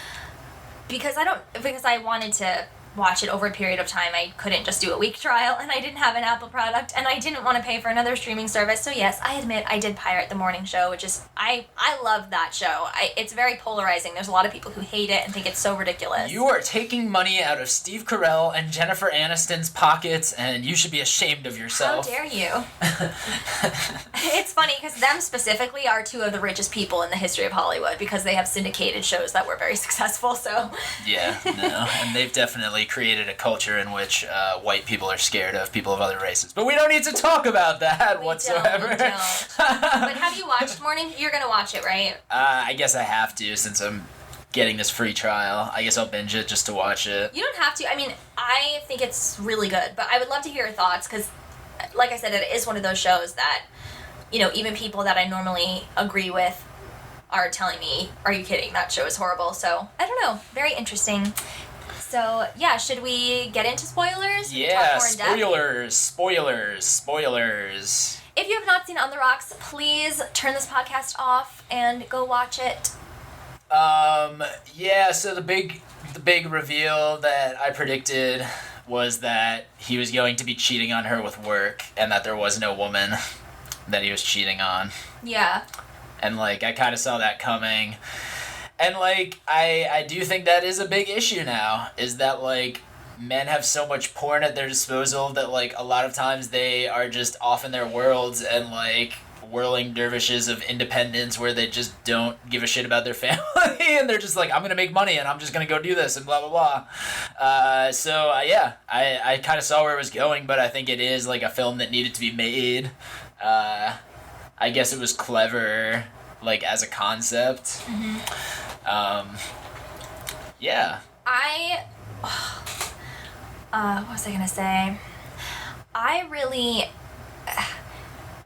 Because I wanted to watch it over a period of time. I couldn't just do a week trial, and I didn't have an Apple product, and I didn't want to pay for another streaming service. So yes, I admit I did pirate the morning show, which is I love that show. It's very polarizing. There's a lot of people who hate it and think it's so ridiculous. You are taking money out of Steve Carell and Jennifer Aniston's pockets, and you should be ashamed of yourself. How dare you? It's funny because them specifically are two of the richest people in the history of Hollywood, because they have syndicated shows that were very successful. So yeah, no, and they've definitely created a culture in which white people are scared of people of other races. But we don't need to talk about that whatsoever. We don't. But have you watched Morning? You're gonna watch it, right? I guess I have to, since I'm getting this free trial. I guess I'll binge it just to watch it. You don't have to. I mean, I think it's really good, but I would love to hear your thoughts, because, like I said, it is one of those shows that, even people that I normally agree with are telling me, are you kidding? That show is horrible. So, I don't know. Very interesting. So, yeah, should we get into spoilers? Yeah, Talk more in depth? Spoilers. If you have not seen On the Rocks, please turn this podcast off and go watch it. Yeah, so the big reveal that I predicted was that he was going to be cheating on her with work, and that there was no woman that he was cheating on. Yeah. And, I kind of saw that coming. And, I do think that is a big issue now, is that, men have so much porn at their disposal that, a lot of times they are just off in their worlds and, whirling dervishes of independence where they just don't give a shit about their family, and they're just I'm gonna make money and I'm just gonna go do this and blah blah blah. Yeah, I kind of saw where it was going, but I think it is a film that needed to be made. I guess it was clever, as a concept. Mm-hmm. Yeah. What was I gonna say?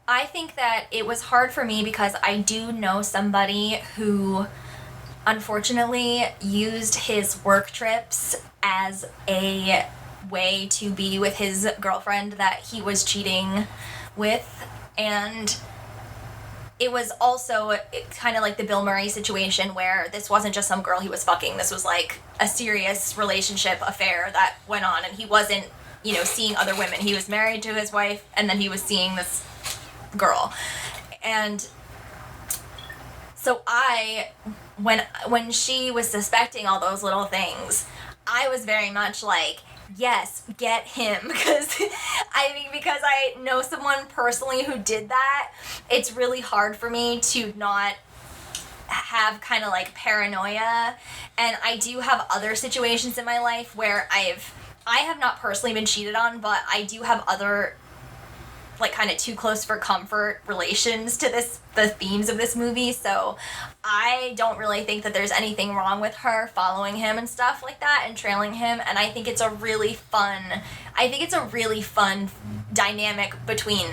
I think that it was hard for me because I do know somebody who unfortunately used his work trips as a way to be with his girlfriend that he was cheating with, and it was also kind of like the Bill Murray situation where this wasn't just some girl he was fucking. This was a serious relationship affair that went on, and he wasn't, seeing other women. He was married to his wife, and then he was seeing this girl. And so when she was suspecting all those little things, I was very much yes, get him, because I know someone personally who did that. It's really hard for me to not have kind of paranoia, and I do have other situations in my life where I have not personally been cheated on, but I do have other like kind of too close for comfort relations to the themes of this movie. So I don't really think that there's anything wrong with her following him and stuff like that and trailing him. And I think it's a really fun dynamic between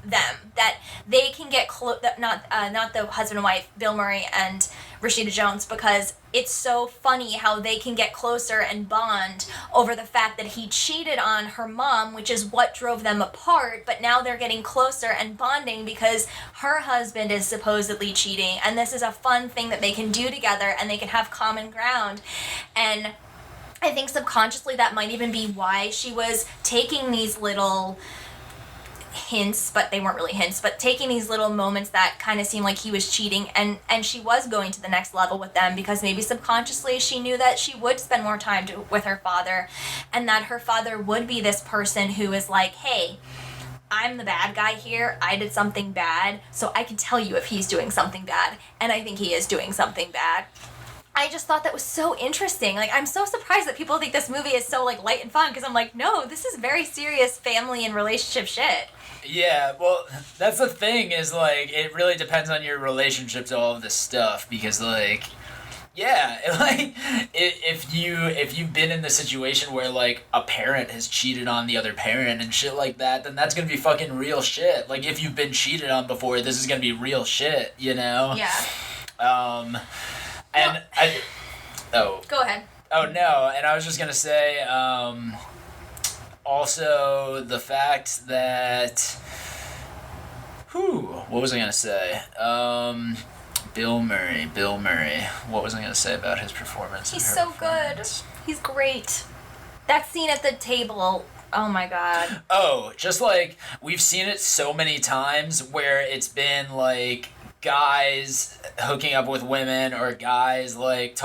them, that they can get close, not the husband and wife, Bill Murray and Rashida Jones, because it's so funny how they can get closer and bond over the fact that he cheated on her mom, which is what drove them apart, but now they're getting closer and bonding because her husband is supposedly cheating, and this is a fun thing that they can do together and they can have common ground. And I think subconsciously that might even be why she was taking these little hints, but they weren't really hints, but taking these little moments that kind of seemed like he was cheating, and she was going to the next level with them, because maybe subconsciously she knew that she would spend more time with her father, and that her father would be this person who is like, hey, I'm the bad guy here, I did something bad, so I can tell you if he's doing something bad, and I think he is doing something bad. I just thought that was so interesting. Like, I'm so surprised that people think this movie is so, like, light and fun, because I'm like, no, this is very serious family and relationship shit. Yeah, well, that's the thing, is, like, it really depends on your relationship to all of this stuff, because, like, yeah, like, if you've been in the situation where, like, a parent has cheated on the other parent and shit like that, then that's gonna be fucking real shit. Like, if you've been cheated on before, this is gonna be real shit, you know? Yeah. And Go ahead. Oh, no, and I was just gonna say, also the fact that, what was I gonna say? Bill Murray. What was I gonna say about his performance? He's so good. He's great. That scene at the table, oh my god. Oh, just like, we've seen it so many times where it's been like guys hooking up with women, or guys like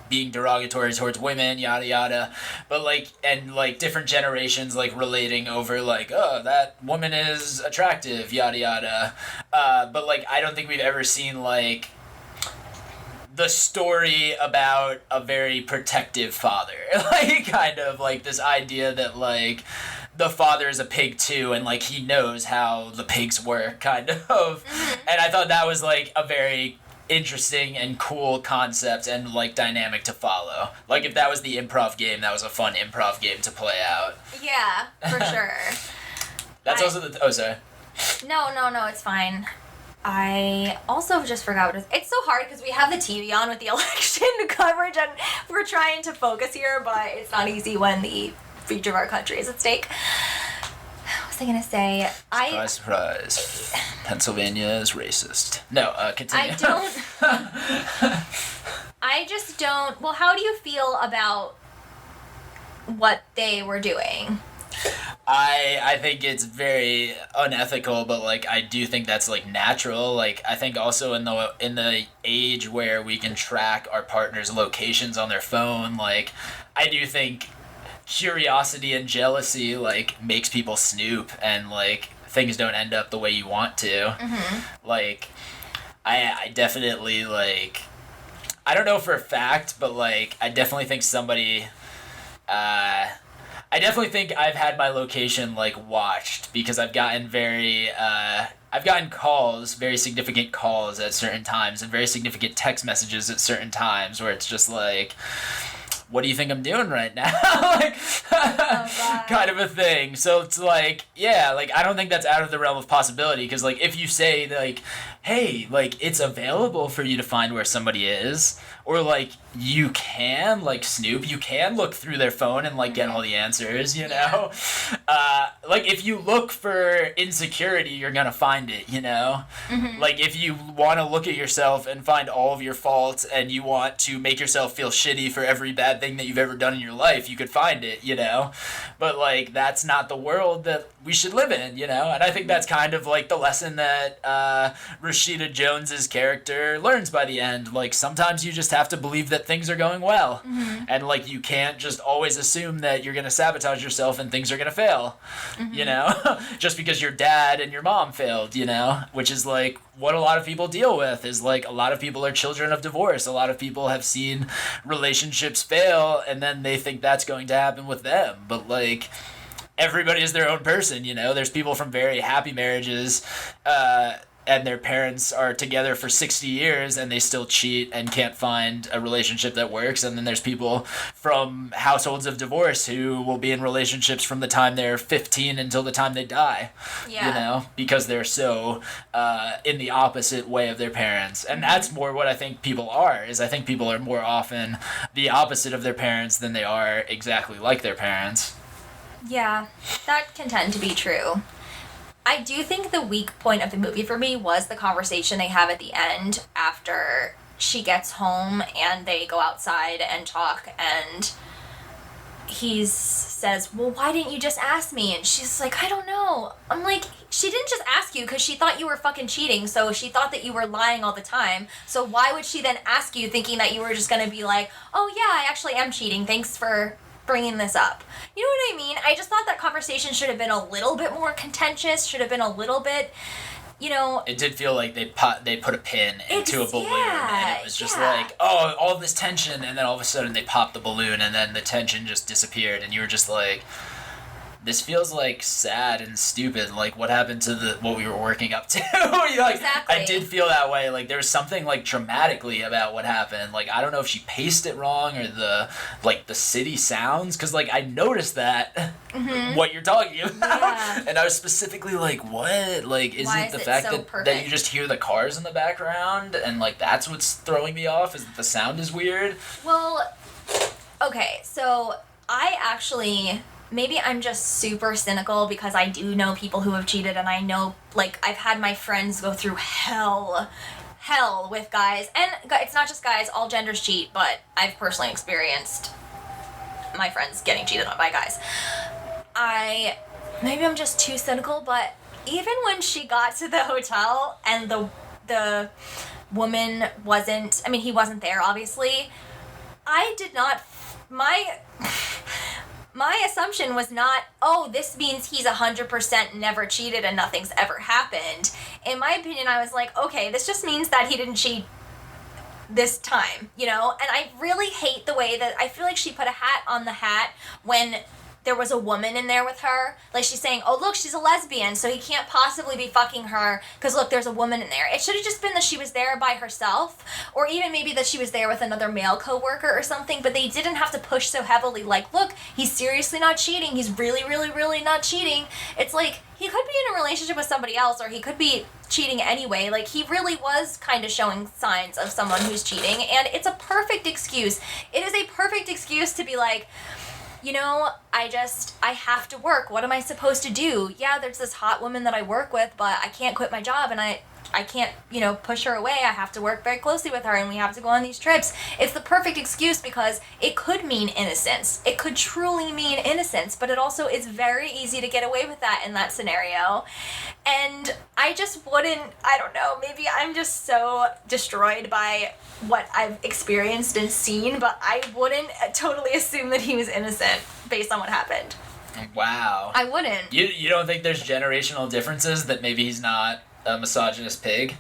being derogatory towards women, yada yada, but like, and like different generations like relating over like, oh, that woman is attractive, yada yada, but like, I don't think we've ever seen like the story about a very protective father, like kind of like this idea that like the father is a pig too, and like he knows how the pigs work, kind of. And I thought that was like a very interesting and cool concept and like dynamic to follow. Like, if that was the improv game, that was a fun improv game to play out. Yeah, for sure. That's also the... Oh, sorry. No, it's fine. I also just forgot what it's so hard because we have the TV on with the election coverage and we're trying to focus here, but it's not easy when the future of our country is at stake. What was I gonna say? Surprise. Pennsylvania is racist. No, continue. I just don't... Well, how do you feel about what they were doing? I think it's very unethical, but like, I do think that's like natural. Like, I think also in the age where we can track our partner's locations on their phone, like, I do think curiosity and jealousy like makes people snoop, and like things don't end up the way you want to. Mm-hmm. Like, I definitely, like, I don't know for a fact, but like, I definitely think somebody I definitely think I've had my location like watched, because I've gotten calls, very significant calls at certain times, and very significant text messages at certain times where it's just like, what do you think I'm doing right now? Like, kind of a thing. So it's like, yeah, like, I don't think that's out of the realm of possibility, because like, if you say like, hey, like, it's available for you to find where somebody is, or like, you can like snoop, you can look through their phone and like get all the answers, you know? Like, if you look for insecurity, you're gonna find it, you know? Mm-hmm. Like, if you want to look at yourself and find all of your faults, and you want to make yourself feel shitty for every bad thing that you've ever done in your life, you could find it, you know? But like, that's not the world that we should live in, you know? And I think that's kind of like the lesson that Rashida Jones's character learns by the end. Like, sometimes you just have to believe that things are going well. Mm-hmm. And like, you can't just always assume that you're gonna sabotage yourself and things are gonna fail. Mm-hmm. You know? Just because your dad and your mom failed, you know? Which is like what a lot of people deal with, is like, a lot of people are children of divorce. A lot of people have seen relationships fail, and then they think that's going to happen with them. But like, everybody is their own person, you know? There's people from very happy marriages, and their parents are together for 60 years and they still cheat and can't find a relationship that works. And then there's people from households of divorce who will be in relationships from the time they're 15 until the time they die. Yeah. You know, because they're so in the opposite way of their parents. And that's more what I think people are, is I think people are more often the opposite of their parents than they are exactly like their parents. Yeah, that can tend to be true. I do think the weak point of the movie for me was the conversation they have at the end after she gets home and they go outside and talk, and he says, well, why didn't you just ask me? And she's like, I don't know. I'm like, she didn't just ask you because she thought you were fucking cheating, so she thought that you were lying all the time. So why would she then ask you thinking that you were just going to be like, oh yeah, I actually am cheating, thanks for bringing this up? You know what I mean? I just thought that conversation should have been a little bit more contentious, should have been a little bit, you know... It did feel like they put a pin into a balloon, and it was just yeah. like, oh, all this tension, and then all of a sudden they popped the balloon, and then the tension just disappeared, and you were just like... This feels like sad and stupid. Like, what happened to what we were working up to? Like, exactly. I did feel that way. Like, there was something like dramatically about what happened. Like, I don't know if she paced it wrong or the city sounds, because like I noticed that what you're talking about, Yeah. and I was specifically like, what? Like, isn't Why it the is it fact so that perfect? you just hear the cars in the background, and like that's what's throwing me off? Is that the sound is weird? Well, okay, so I actually... Maybe I'm just super cynical because I do know people who have cheated, and I know, like, I've had my friends go through hell with guys. And it's not just guys, all genders cheat, but I've personally experienced my friends getting cheated on by guys. Maybe I'm just too cynical, but even when she got to the hotel and the woman wasn't, I mean, he wasn't there, obviously, I did not, my assumption was not, oh, this means he's 100% never cheated and nothing's ever happened. In my opinion, I was like, okay, this just means that he didn't cheat this time, you know? And I really hate the way that I feel like she put a hat on the hat when there was a woman in there with her. Like, she's saying, oh, look, she's a lesbian, so he can't possibly be fucking her because, look, there's a woman in there. It should have just been that she was there by herself, or even maybe that she was there with another male coworker or something, but they didn't have to push so heavily, like, look, he's seriously not cheating. He's really, really, really not cheating. It's like, he could be in a relationship with somebody else, or he could be cheating anyway. Like, he really was kind of showing signs of someone who's cheating, and it's a perfect excuse. It is a perfect excuse to be like, you know, I have to work. What am I supposed to do? Yeah, there's this hot woman that I work with, but I can't quit my job, and I can't, you know, push her away. I have to work very closely with her, and we have to go on these trips. It's the perfect excuse because it could mean innocence. It could truly mean innocence, but it also is very easy to get away with that in that scenario. And I just wouldn't, I don't know, maybe I'm just so destroyed by what I've experienced and seen, but I wouldn't totally assume that he was innocent based on what happened. Wow. I wouldn't. You don't think there's generational differences, that maybe he's not a misogynist pig?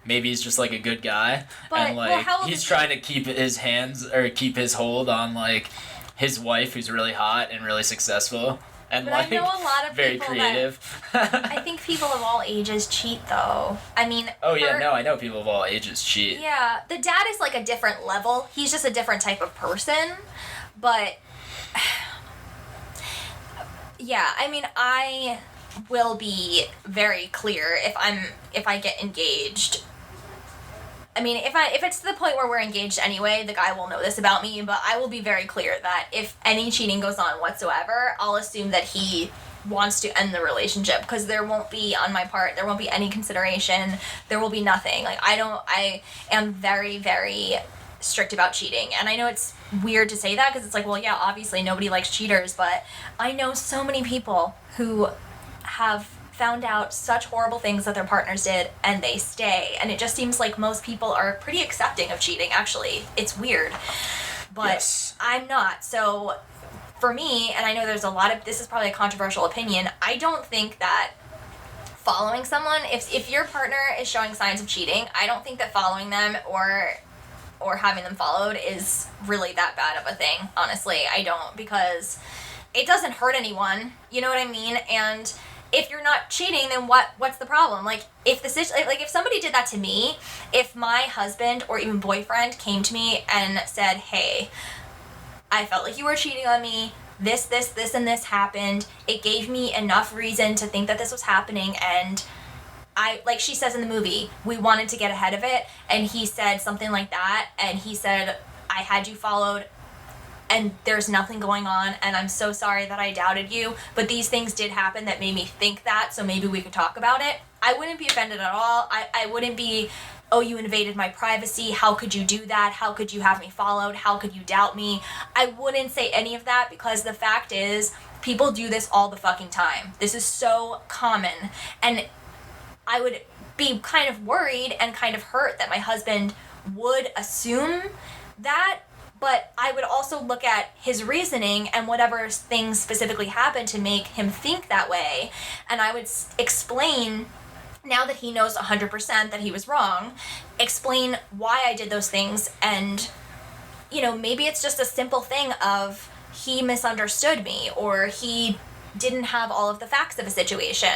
Maybe he's just like a good guy, But, and well, like how old he's is trying to keep his hands, or keep his hold on like his wife, who's really hot and really successful, and But like I know a lot of very people creative. I think people of all ages cheat, though. I mean... Oh yeah, no, I know people of all ages cheat. Yeah, the dad is like a different level. He's just a different type of person. But... Yeah, I mean, I will be very clear if I get engaged. I mean, if it's to the point where we're engaged anyway, the guy will know this about me, but I will be very clear that if any cheating goes on whatsoever, I'll assume that he wants to end the relationship, because there won't be, on my part, there won't be any consideration, there will be nothing. Like, I am very, very strict about cheating, and I know it's weird to say that, because it's like, well, yeah, obviously nobody likes cheaters, but I know so many people who have found out such horrible things that their partners did, and they stay, and it just seems like most people are pretty accepting of cheating, actually. It's weird, but Yes. I'm not. So for me, and I know there's a lot of, this is probably a controversial opinion, I don't think that following someone, if your partner is showing signs of cheating, I don't think that following them or having them followed is really that bad of a thing, honestly. I don't, because it doesn't hurt anyone. You know what I mean? And if you're not cheating, then what's the problem? Like, if if somebody did that to me, if my husband or even boyfriend came to me and said, hey, I felt like you were cheating on me, this, and this happened, it gave me enough reason to think that this was happening, and like she says in the movie, we wanted to get ahead of it, and he said something like that, and he said, I had you followed, and there's nothing going on, and I'm so sorry that I doubted you, but these things did happen that made me think that, so maybe we could talk about it. I wouldn't be offended at all. I wouldn't be, oh, you invaded my privacy, how could you do that, how could you have me followed, how could you doubt me? I wouldn't say any of that, because the fact is, people do this all the fucking time. This is so common, and I would be kind of worried and kind of hurt that my husband would assume that, but I would also look at his reasoning and whatever things specifically happened to make him think that way, and I would explain, now that he knows 100% that he was wrong, explain why I did those things, and, you know, maybe it's just a simple thing of he misunderstood me, or he didn't have all of the facts of a situation.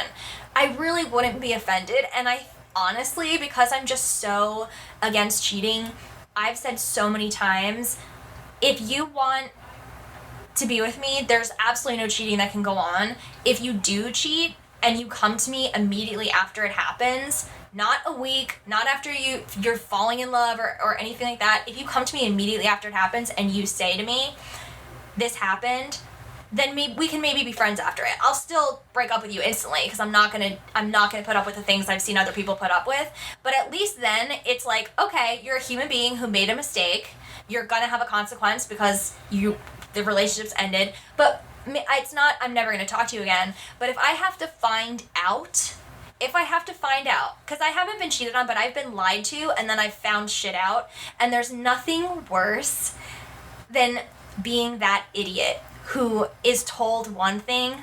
I really wouldn't be offended, and I honestly, because I'm just so against cheating, I've said so many times, if you want to be with me, there's absolutely no cheating that can go on. If you do cheat and you come to me immediately after it happens, not a week, not after you're falling in love or anything like that, if you come to me immediately after it happens and you say to me, this happened, then we can maybe be friends after it. I'll still break up with you instantly, because I'm not gonna put up with the things I've seen other people put up with. But at least then it's like, okay, you're a human being who made a mistake. You're gonna have a consequence because the relationship's ended. But it's not, I'm never gonna talk to you again. But if I have to find out, because I haven't been cheated on, but I've been lied to, and then I've found shit out, and there's nothing worse than being that idiot who is told one thing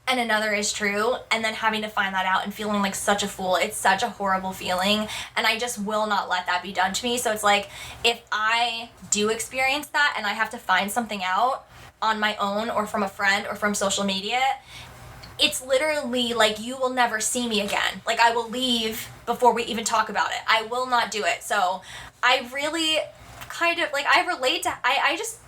and another is true, and then having to find that out and feeling like such a fool. It's such a horrible feeling, and I just will not let that be done to me. So it's like, if I do experience that and I have to find something out on my own or from a friend or from social media, it's literally like, you will never see me again. Like, I will leave before we even talk about it. I will not do it. So I really kind of, like, I relate to, I just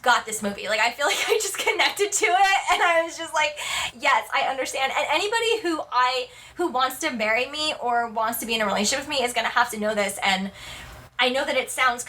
got this movie. Like, I feel like I just connected to it, and I was just like, yes, I understand. And anybody who wants to marry me or wants to be in a relationship with me is gonna have to know this. And I know that it sounds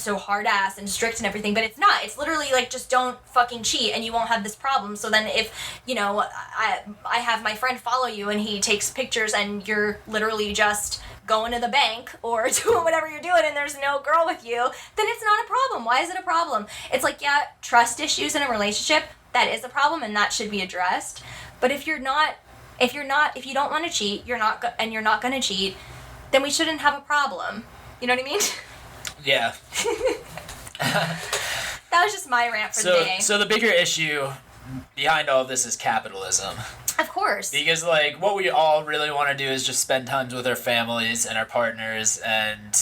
so hard-ass and strict and everything, but it's not. It's literally like, just don't fucking cheat and you won't have this problem. So then if, you know, I have my friend follow you and he takes pictures and you're literally just going to the bank or doing whatever you're doing and there's no girl with you, then it's not a problem. Why is it a problem? It's like, yeah, trust issues in a relationship, that is a problem and that should be addressed. But if you don't want to cheat, you're not going to cheat, then we shouldn't have a problem. You know what I mean? Yeah. That was just my rant for the day. So the bigger issue behind all of this is capitalism. Of course. Because, like, what we all really want to do is just spend time with our families and our partners and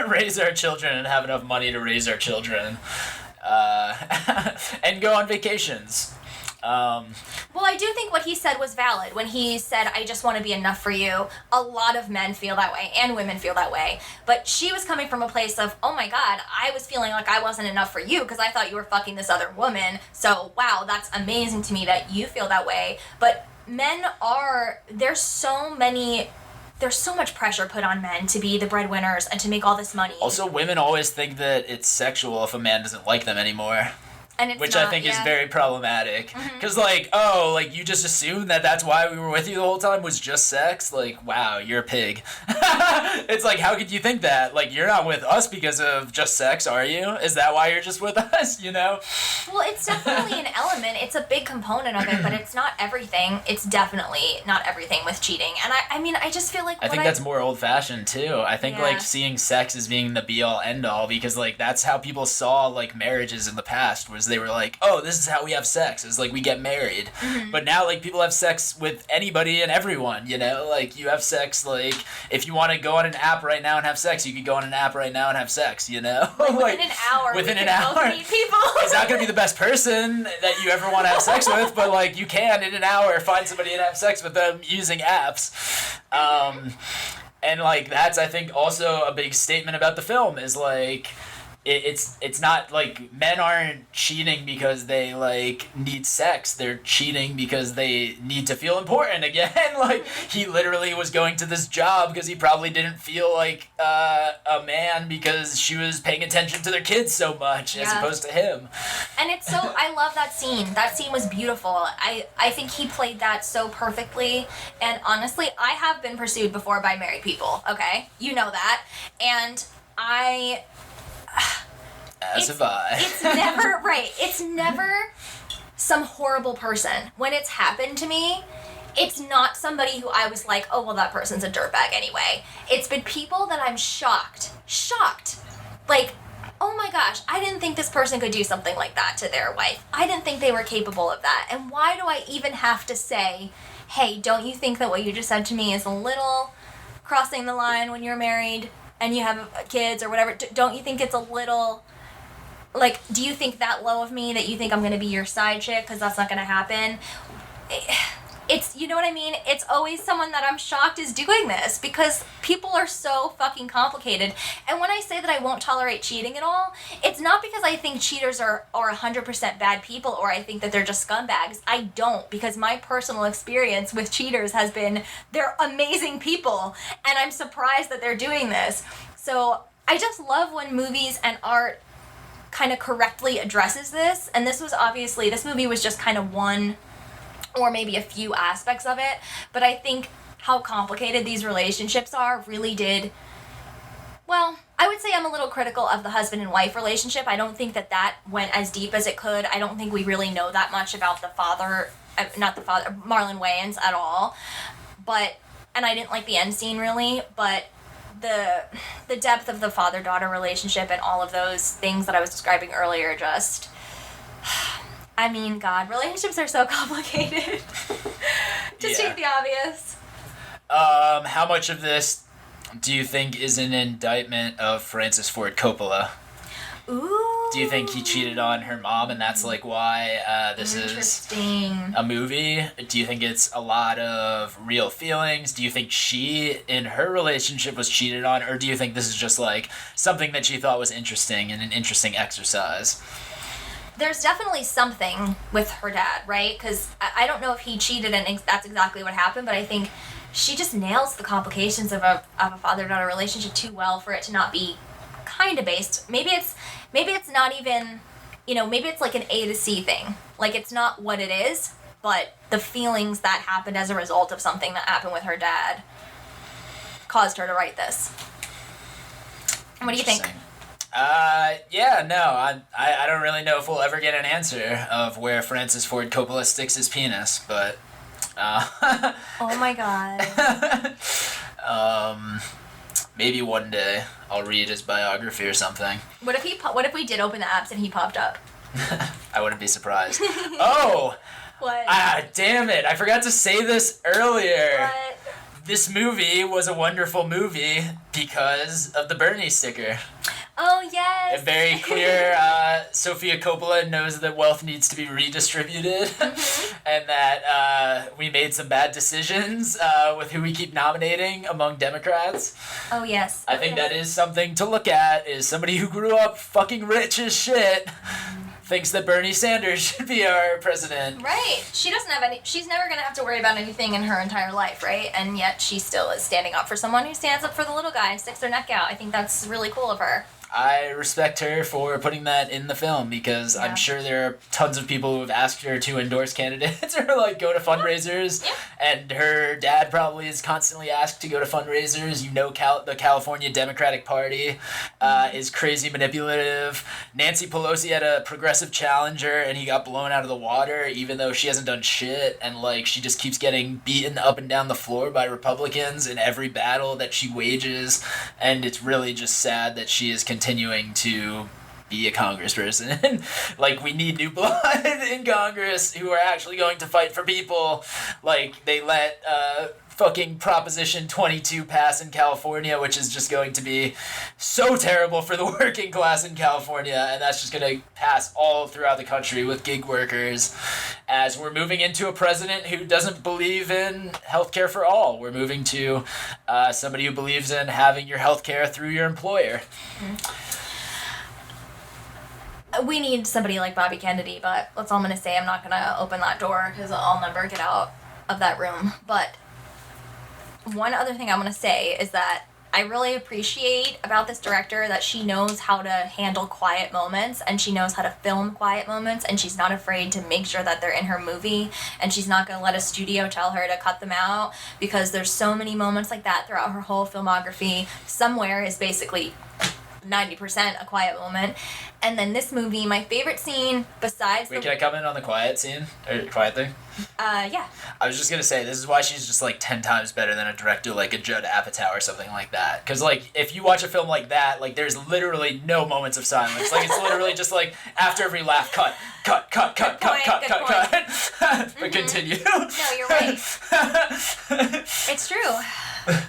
raise our children and have enough money to raise our children and go on vacations. Well, I do think what he said was valid. When he said, I just want to be enough for you, a lot of men feel that way, and women feel that way. But she was coming from a place of, oh my god, I was feeling like I wasn't enough for you because I thought you were fucking this other woman. So, wow, that's amazing to me that you feel that way. But there's so much pressure put on men to be the breadwinners and to make all this money. Also, women always think that it's sexual if a man doesn't like them anymore. And it's which not, I think is yeah. very problematic. Because, you just assumed that that's why we were with you the whole time was just sex? Like, wow, you're a pig. It's like, how could you think that? Like, you're not with us because of just sex, are you? Is that why you're just with us, you know? Well, it's definitely an element. It's a big component of it, but it's not everything. It's definitely not everything with cheating. And I mean, I just feel like I think that's more old-fashioned, too. I think, seeing sex as being the be-all, end-all, because, that's how people saw, marriages in the past, was times they were like, oh, this is how we have sex. It's like we get married. But now, like, people have sex with anybody and everyone, you know? Like, you have sex, like, if you want to go on an app right now and have sex, you could go on an app right now and have sex, you know? Like, within an hour. Within an hour. hour. Meet people. It's not going to be the best person that you ever want to have sex with, but, like, you can, in an hour, find somebody and have sex with them using apps. And, like, that's, I think, also a big statement about the film is, like, it's not, like, men aren't cheating because they, like, need sex. They're cheating because they need to feel important again. Like, he literally was going to this job because he probably didn't feel like a man because she was paying attention to their kids so much as opposed to him. And it's so, I love that scene. That scene was beautiful. I think he played that so perfectly. And honestly, I have been pursued before by married people, okay? You know that. And As have I. It's never, right, it's never some horrible person. When it's happened to me, it's not somebody who I was like, oh, well, that person's a dirtbag anyway. It's been people that I'm shocked. Like, oh my gosh, I didn't think this person could do something like that to their wife. I didn't think they were capable of that. And why do I even have to say, hey, don't you think that what you just said to me is a little crossing the line when you're married and you have kids or whatever? Don't you think it's a little, like, do you think that low of me that you think I'm going to be your side chick? Because that's not going to happen. It's, you know what I mean? It's always someone that I'm shocked is doing this because people are so fucking complicated. And when I say that I won't tolerate cheating at all, it's not because I think cheaters are 100% bad people or I think that they're just scumbags. I don't, because my personal experience with cheaters has been they're amazing people and I'm surprised that they're doing this. So I just love when movies and art kind of correctly addresses this. And this movie was just kind of one or maybe a few aspects of it, but I think how complicated these relationships are really did, well, I would say I'm a little critical of the husband and wife relationship. I don't think that went as deep as it could. I don't think we really know that much about Marlon Wayans at all, and I didn't like the end scene really, but the depth of the father-daughter relationship and all of those things that I was describing earlier just, I mean, God, relationships are so complicated. To state the obvious. How much of this do you think is an indictment of Francis Ford Coppola? Ooh. Do you think he cheated on her mom and that's like why this is a movie? Do you think it's a lot of real feelings? Do you think she, in her relationship, was cheated on? Or do you think this is just like something that she thought was interesting and an interesting exercise? There's definitely something with her dad, right? Because I don't know if he cheated and that's exactly what happened, but I think she just nails the complications of a father-daughter relationship too well for it to not be kind of based. Maybe it's not even, maybe it's like an A to C thing. Like, it's not what it is, but the feelings that happened as a result of something that happened with her dad caused her to write this. What do you think? I don't really know if we'll ever get an answer of where Francis Ford Coppola sticks his penis, but, Oh my God. Maybe one day I'll read his biography or something. What if we did open the apps and he popped up? I wouldn't be surprised. Oh! What? Damn it, I forgot to say this earlier. What? This movie was a wonderful movie because of the Bernie sticker. Oh, yes. Very clear, Sofia Coppola knows that wealth needs to be redistributed and that we made some bad decisions with who we keep nominating among Democrats. Oh, yes. I think that is something to look at, is somebody who grew up fucking rich as shit thinks that Bernie Sanders should be our president. Right. She's never going to have to worry about anything in her entire life, right? And yet she still is standing up for someone who stands up for the little guy and sticks their neck out. I think that's really cool of her. I respect her for putting that in the film because I'm sure there are tons of people who have asked her to endorse candidates or like go to fundraisers. Yeah. And her dad probably is constantly asked to go to fundraisers. The California Democratic Party is crazy manipulative. Nancy Pelosi had a progressive challenger and he got blown out of the water even though she hasn't done shit. And like she just keeps getting beaten up and down the floor by Republicans in every battle that she wages. And it's really just sad that she is continuing to be a congressperson. Like, we need new blood in Congress who are actually going to fight for people. Like, they let fucking Proposition 22 pass in California, which is just going to be so terrible for the working class in California, and that's just going to pass all throughout the country with gig workers, as we're moving into a president who doesn't believe in healthcare for all. We're moving to somebody who believes in having your healthcare through your employer. We need somebody like Bobby Kennedy, but that's all I'm going to say. I'm not going to open that door because I'll never get out of that room. But one other thing I want to say is that I really appreciate about this director that she knows how to handle quiet moments, and she knows how to film quiet moments, and she's not afraid to make sure that they're in her movie, and she's not going to let a studio tell her to cut them out, because there's so many moments like that throughout her whole filmography. Somewhere is basically 90% a quiet moment. And then this movie, my favorite scene besides Wait, can I comment on the quiet scene? Or quiet thing? Yeah. I was just gonna say, this is why she's just like 10 times better than a director like a Judd Apatow or something like that. Because like, if you watch a film like that, like there's literally no moments of silence. Like, it's literally just like, after every laugh, cut. But continue. No, you're right. It's true.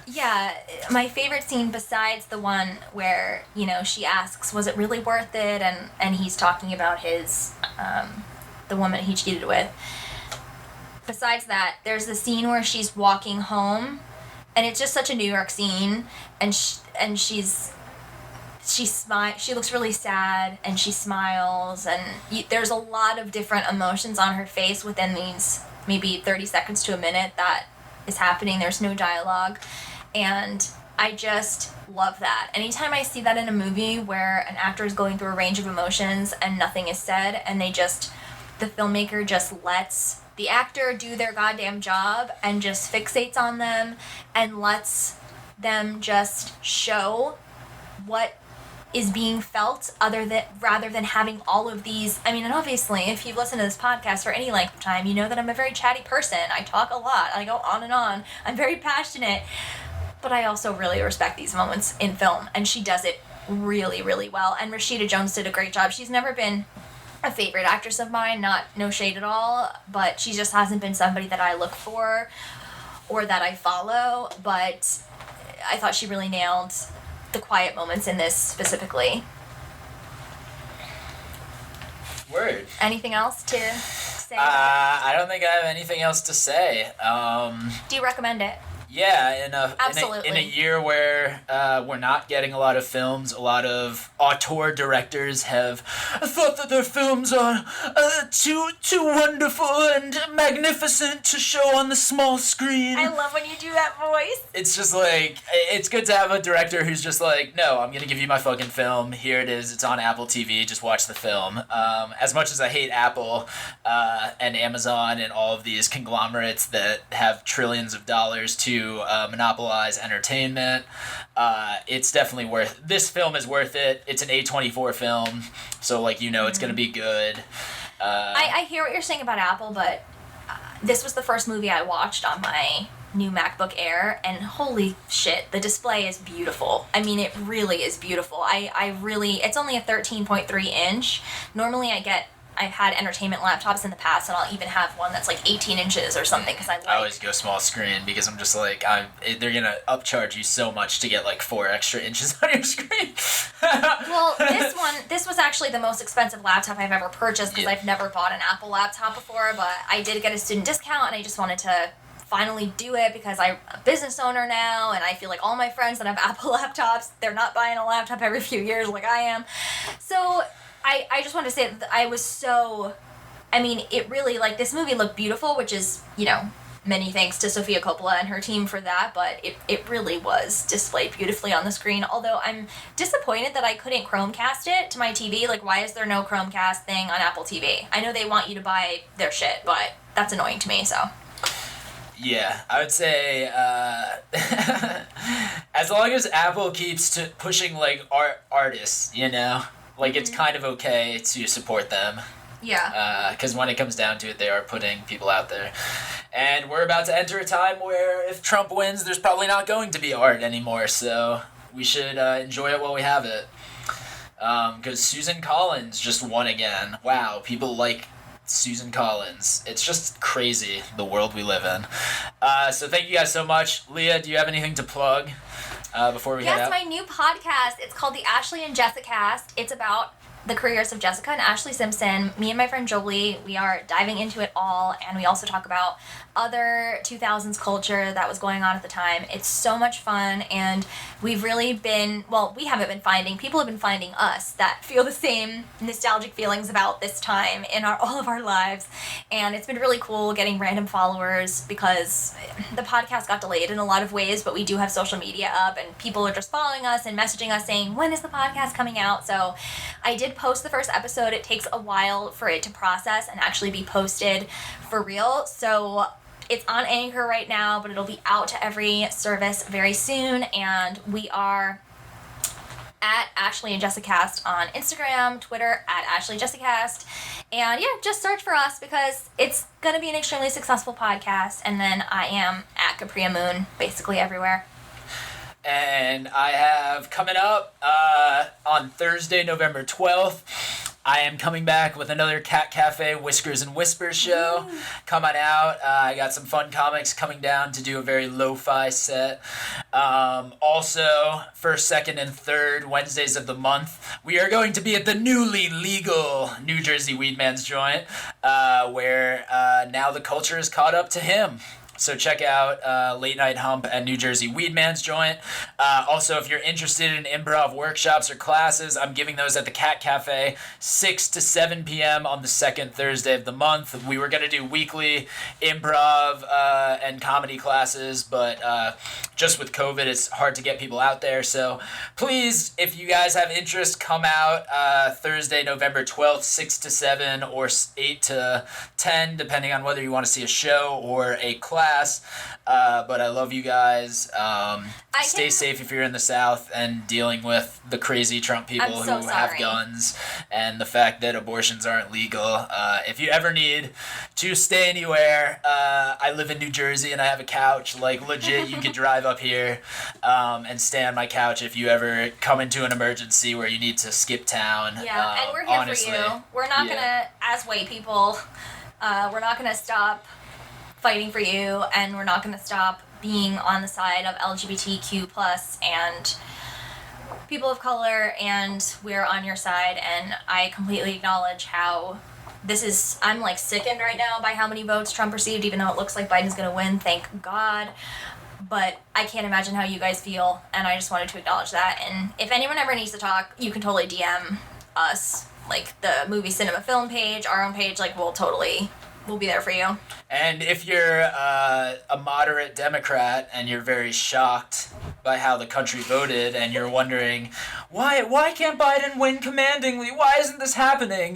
Yeah, my favorite scene besides the one where, you know, she asks, was it really worth it? And he's talking about his, the woman he cheated with. Besides that, there's the scene where she's walking home, and it's just such a New York scene, and she looks really sad, and she smiles, and there's a lot of different emotions on her face within these maybe 30 seconds to a minute that is happening. There's no dialogue, and I just love that. Anytime I see that in a movie where an actor is going through a range of emotions and nothing is said, and the filmmaker just lets the actor do their goddamn job and just fixates on them and lets them just show what is being felt rather than having all of these. I mean, and obviously, if you've listened to this podcast for any length of time, you know that I'm a very chatty person. I talk a lot. I go on and on. I'm very passionate. But I also really respect these moments in film, and she does it really, really well. And Rashida Jones did a great job. She's never been a favorite actress of mine, no shade at all, but she just hasn't been somebody that I look for or that I follow. But I thought she really nailed the quiet moments in this specifically. Word. Anything else to say? I don't think I have anything else to say. Do you recommend it? Yeah, Absolutely. in a year where we're not getting a lot of films, a lot of auteur directors have thought that their films are too wonderful and magnificent to show on the small screen. I love when you do that voice. It's just like, it's good to have a director who's just like, no, I'm gonna give you my fucking film. Here it is. It's on Apple TV. Just watch the film. As much as I hate Apple and Amazon and all of these conglomerates that have trillions of dollars to monopolize entertainment, it's definitely this film is worth it. It's an A24 film, so like, you know, it's gonna be good. I hear what you're saying about Apple, but this was the first movie I watched on my new MacBook Air, and holy shit, the display is beautiful. I mean, it really is beautiful. It's only a 13.3 inch. Normally I've had entertainment laptops in the past, and I'll even have one that's like 18 inches or something, because I always go small screen because I'm just like, they're gonna upcharge you so much to get like 4 extra inches on your screen. Well, this was actually the most expensive laptop I've ever purchased, because I've never bought an Apple laptop before, but I did get a student discount, and I just wanted to finally do it because I'm a business owner now, and I feel like all my friends that have Apple laptops, they're not buying a laptop every few years like I am. So I just wanted to say that it really, like, this movie looked beautiful, which is, you know, many thanks to Sofia Coppola and her team for that, but it really was displayed beautifully on the screen, although I'm disappointed that I couldn't Chromecast it to my TV. Like, why is there no Chromecast thing on Apple TV? I know they want you to buy their shit, but that's annoying to me, so. Yeah, I would say, as long as Apple keeps pushing, like, artists, you know? Like, it's kind of okay to support them. Yeah. Because when it comes down to it, they are putting people out there. And we're about to enter a time where if Trump wins, there's probably not going to be art anymore, so we should enjoy it while we have it. Because Susan Collins just won again. Wow, people like Susan Collins. It's just crazy, the world we live in. So thank you guys so much. Leah, do you have anything to plug before we head out? Yes, my new podcast. It's called the Ashley and Jessica Cast. It's about the careers of Jessica and Ashley Simpson. Me and my friend Jolie, we are diving into it all, and we also talk about other 2000s culture that was going on at the time. It's so much fun, and we've really been, well, we haven't been finding, people have been finding us that feel the same nostalgic feelings about this time in all of our lives, and it's been really cool getting random followers because the podcast got delayed in a lot of ways, but we do have social media up, and people are just following us and messaging us saying, when is the podcast coming out? So I did post the first episode. It takes a while for it to process and actually be posted for real. So it's on Anchor right now, but it'll be out to every service very soon. And we are at Ashley and Jessica Cast on Instagram, Twitter at Ashley Jessica Cast. And yeah, just search for us because it's going to be an extremely successful podcast. And then I am at Capria Moon basically everywhere. And I have coming up on Thursday, November 12th, I am coming back with another Cat Cafe Whiskers and Whispers show. Come on out. I got some fun comics coming down to do a very lo-fi set. Also, first, second, and third Wednesdays of the month, we are going to be at the newly legal New Jersey Weedman's Joint, where now the culture is caught up to him. So check out Late Night Hump at New Jersey Weedman's Joint. Also, if you're interested in improv workshops or classes, I'm giving those at the Cat Cafe, 6 to 7 p.m. on the second Thursday of the month. We were going to do weekly improv and comedy classes, but just with COVID, it's hard to get people out there. So please, if you guys have interest, come out Thursday, November 12th, 6 to 7 or 8 to 10, depending on whether you want to see a show or a class. But I love you guys. Stay safe if you're in the South and dealing with the crazy Trump people who have guns and the fact that abortions aren't legal. If you ever need to stay anywhere, I live in New Jersey and I have a couch. Like, legit, you could drive up here and stay on my couch if you ever come into an emergency where you need to skip town. Yeah, and we're here honestly, for you. We're not going to, as white people, we're not going to stop fighting for you, and we're not going to stop being on the side of LGBTQ plus and people of color, and we're on your side. And I completely acknowledge how this is, I'm like sickened right now by how many votes Trump received, even though it looks like Biden's going to win, thank God. But I can't imagine how you guys feel, and I just wanted to acknowledge that. And if anyone ever needs to talk, you can totally DM us, like the Movie Cinema Film page, our own page, like we'll be there for you. And if you're a moderate Democrat and you're very shocked by how the country voted and you're wondering, why can't Biden win commandingly? Why isn't this happening?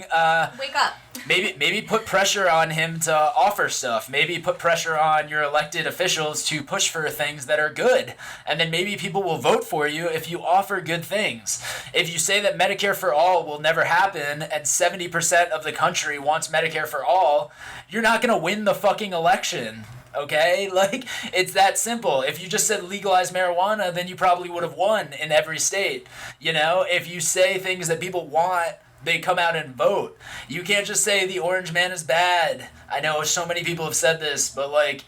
Wake up. Maybe put pressure on him to offer stuff. Maybe put pressure on your elected officials to push for things that are good. And then maybe people will vote for you if you offer good things. If you say that Medicare for all will never happen and 70% of the country wants Medicare for all, you're not going to win the fucking election. Okay? Like, it's that simple. If you just said legalize marijuana, then you probably would have won in every state. You know, if you say things that people want, they come out and vote. You can't just say the orange man is bad. I know so many people have said this, but like,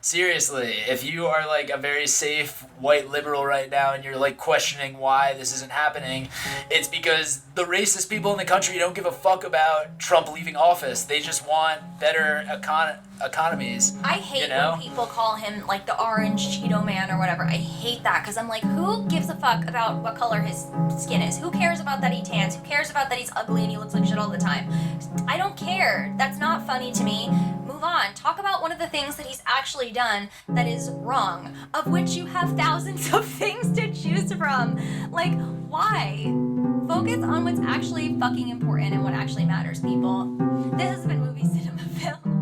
seriously, if you are like a very safe white liberal right now and you're like questioning why this isn't happening, it's because the racist people in the country don't give a fuck about Trump leaving office. They just want better economies. I hate when people call him like the orange Cheeto man or whatever. I hate that because I'm like, who gives a fuck about what color his skin is? Who cares about that he tans? Who cares about that he's ugly and he looks like shit all the time? I don't care. That's not funny to me. Move on. Talk about one of the things that he's actually done that is wrong, of which you have thousands of things to choose from. Like, why? Focus on what's actually fucking important and what actually matters, people. This has been Movie Cinema Film.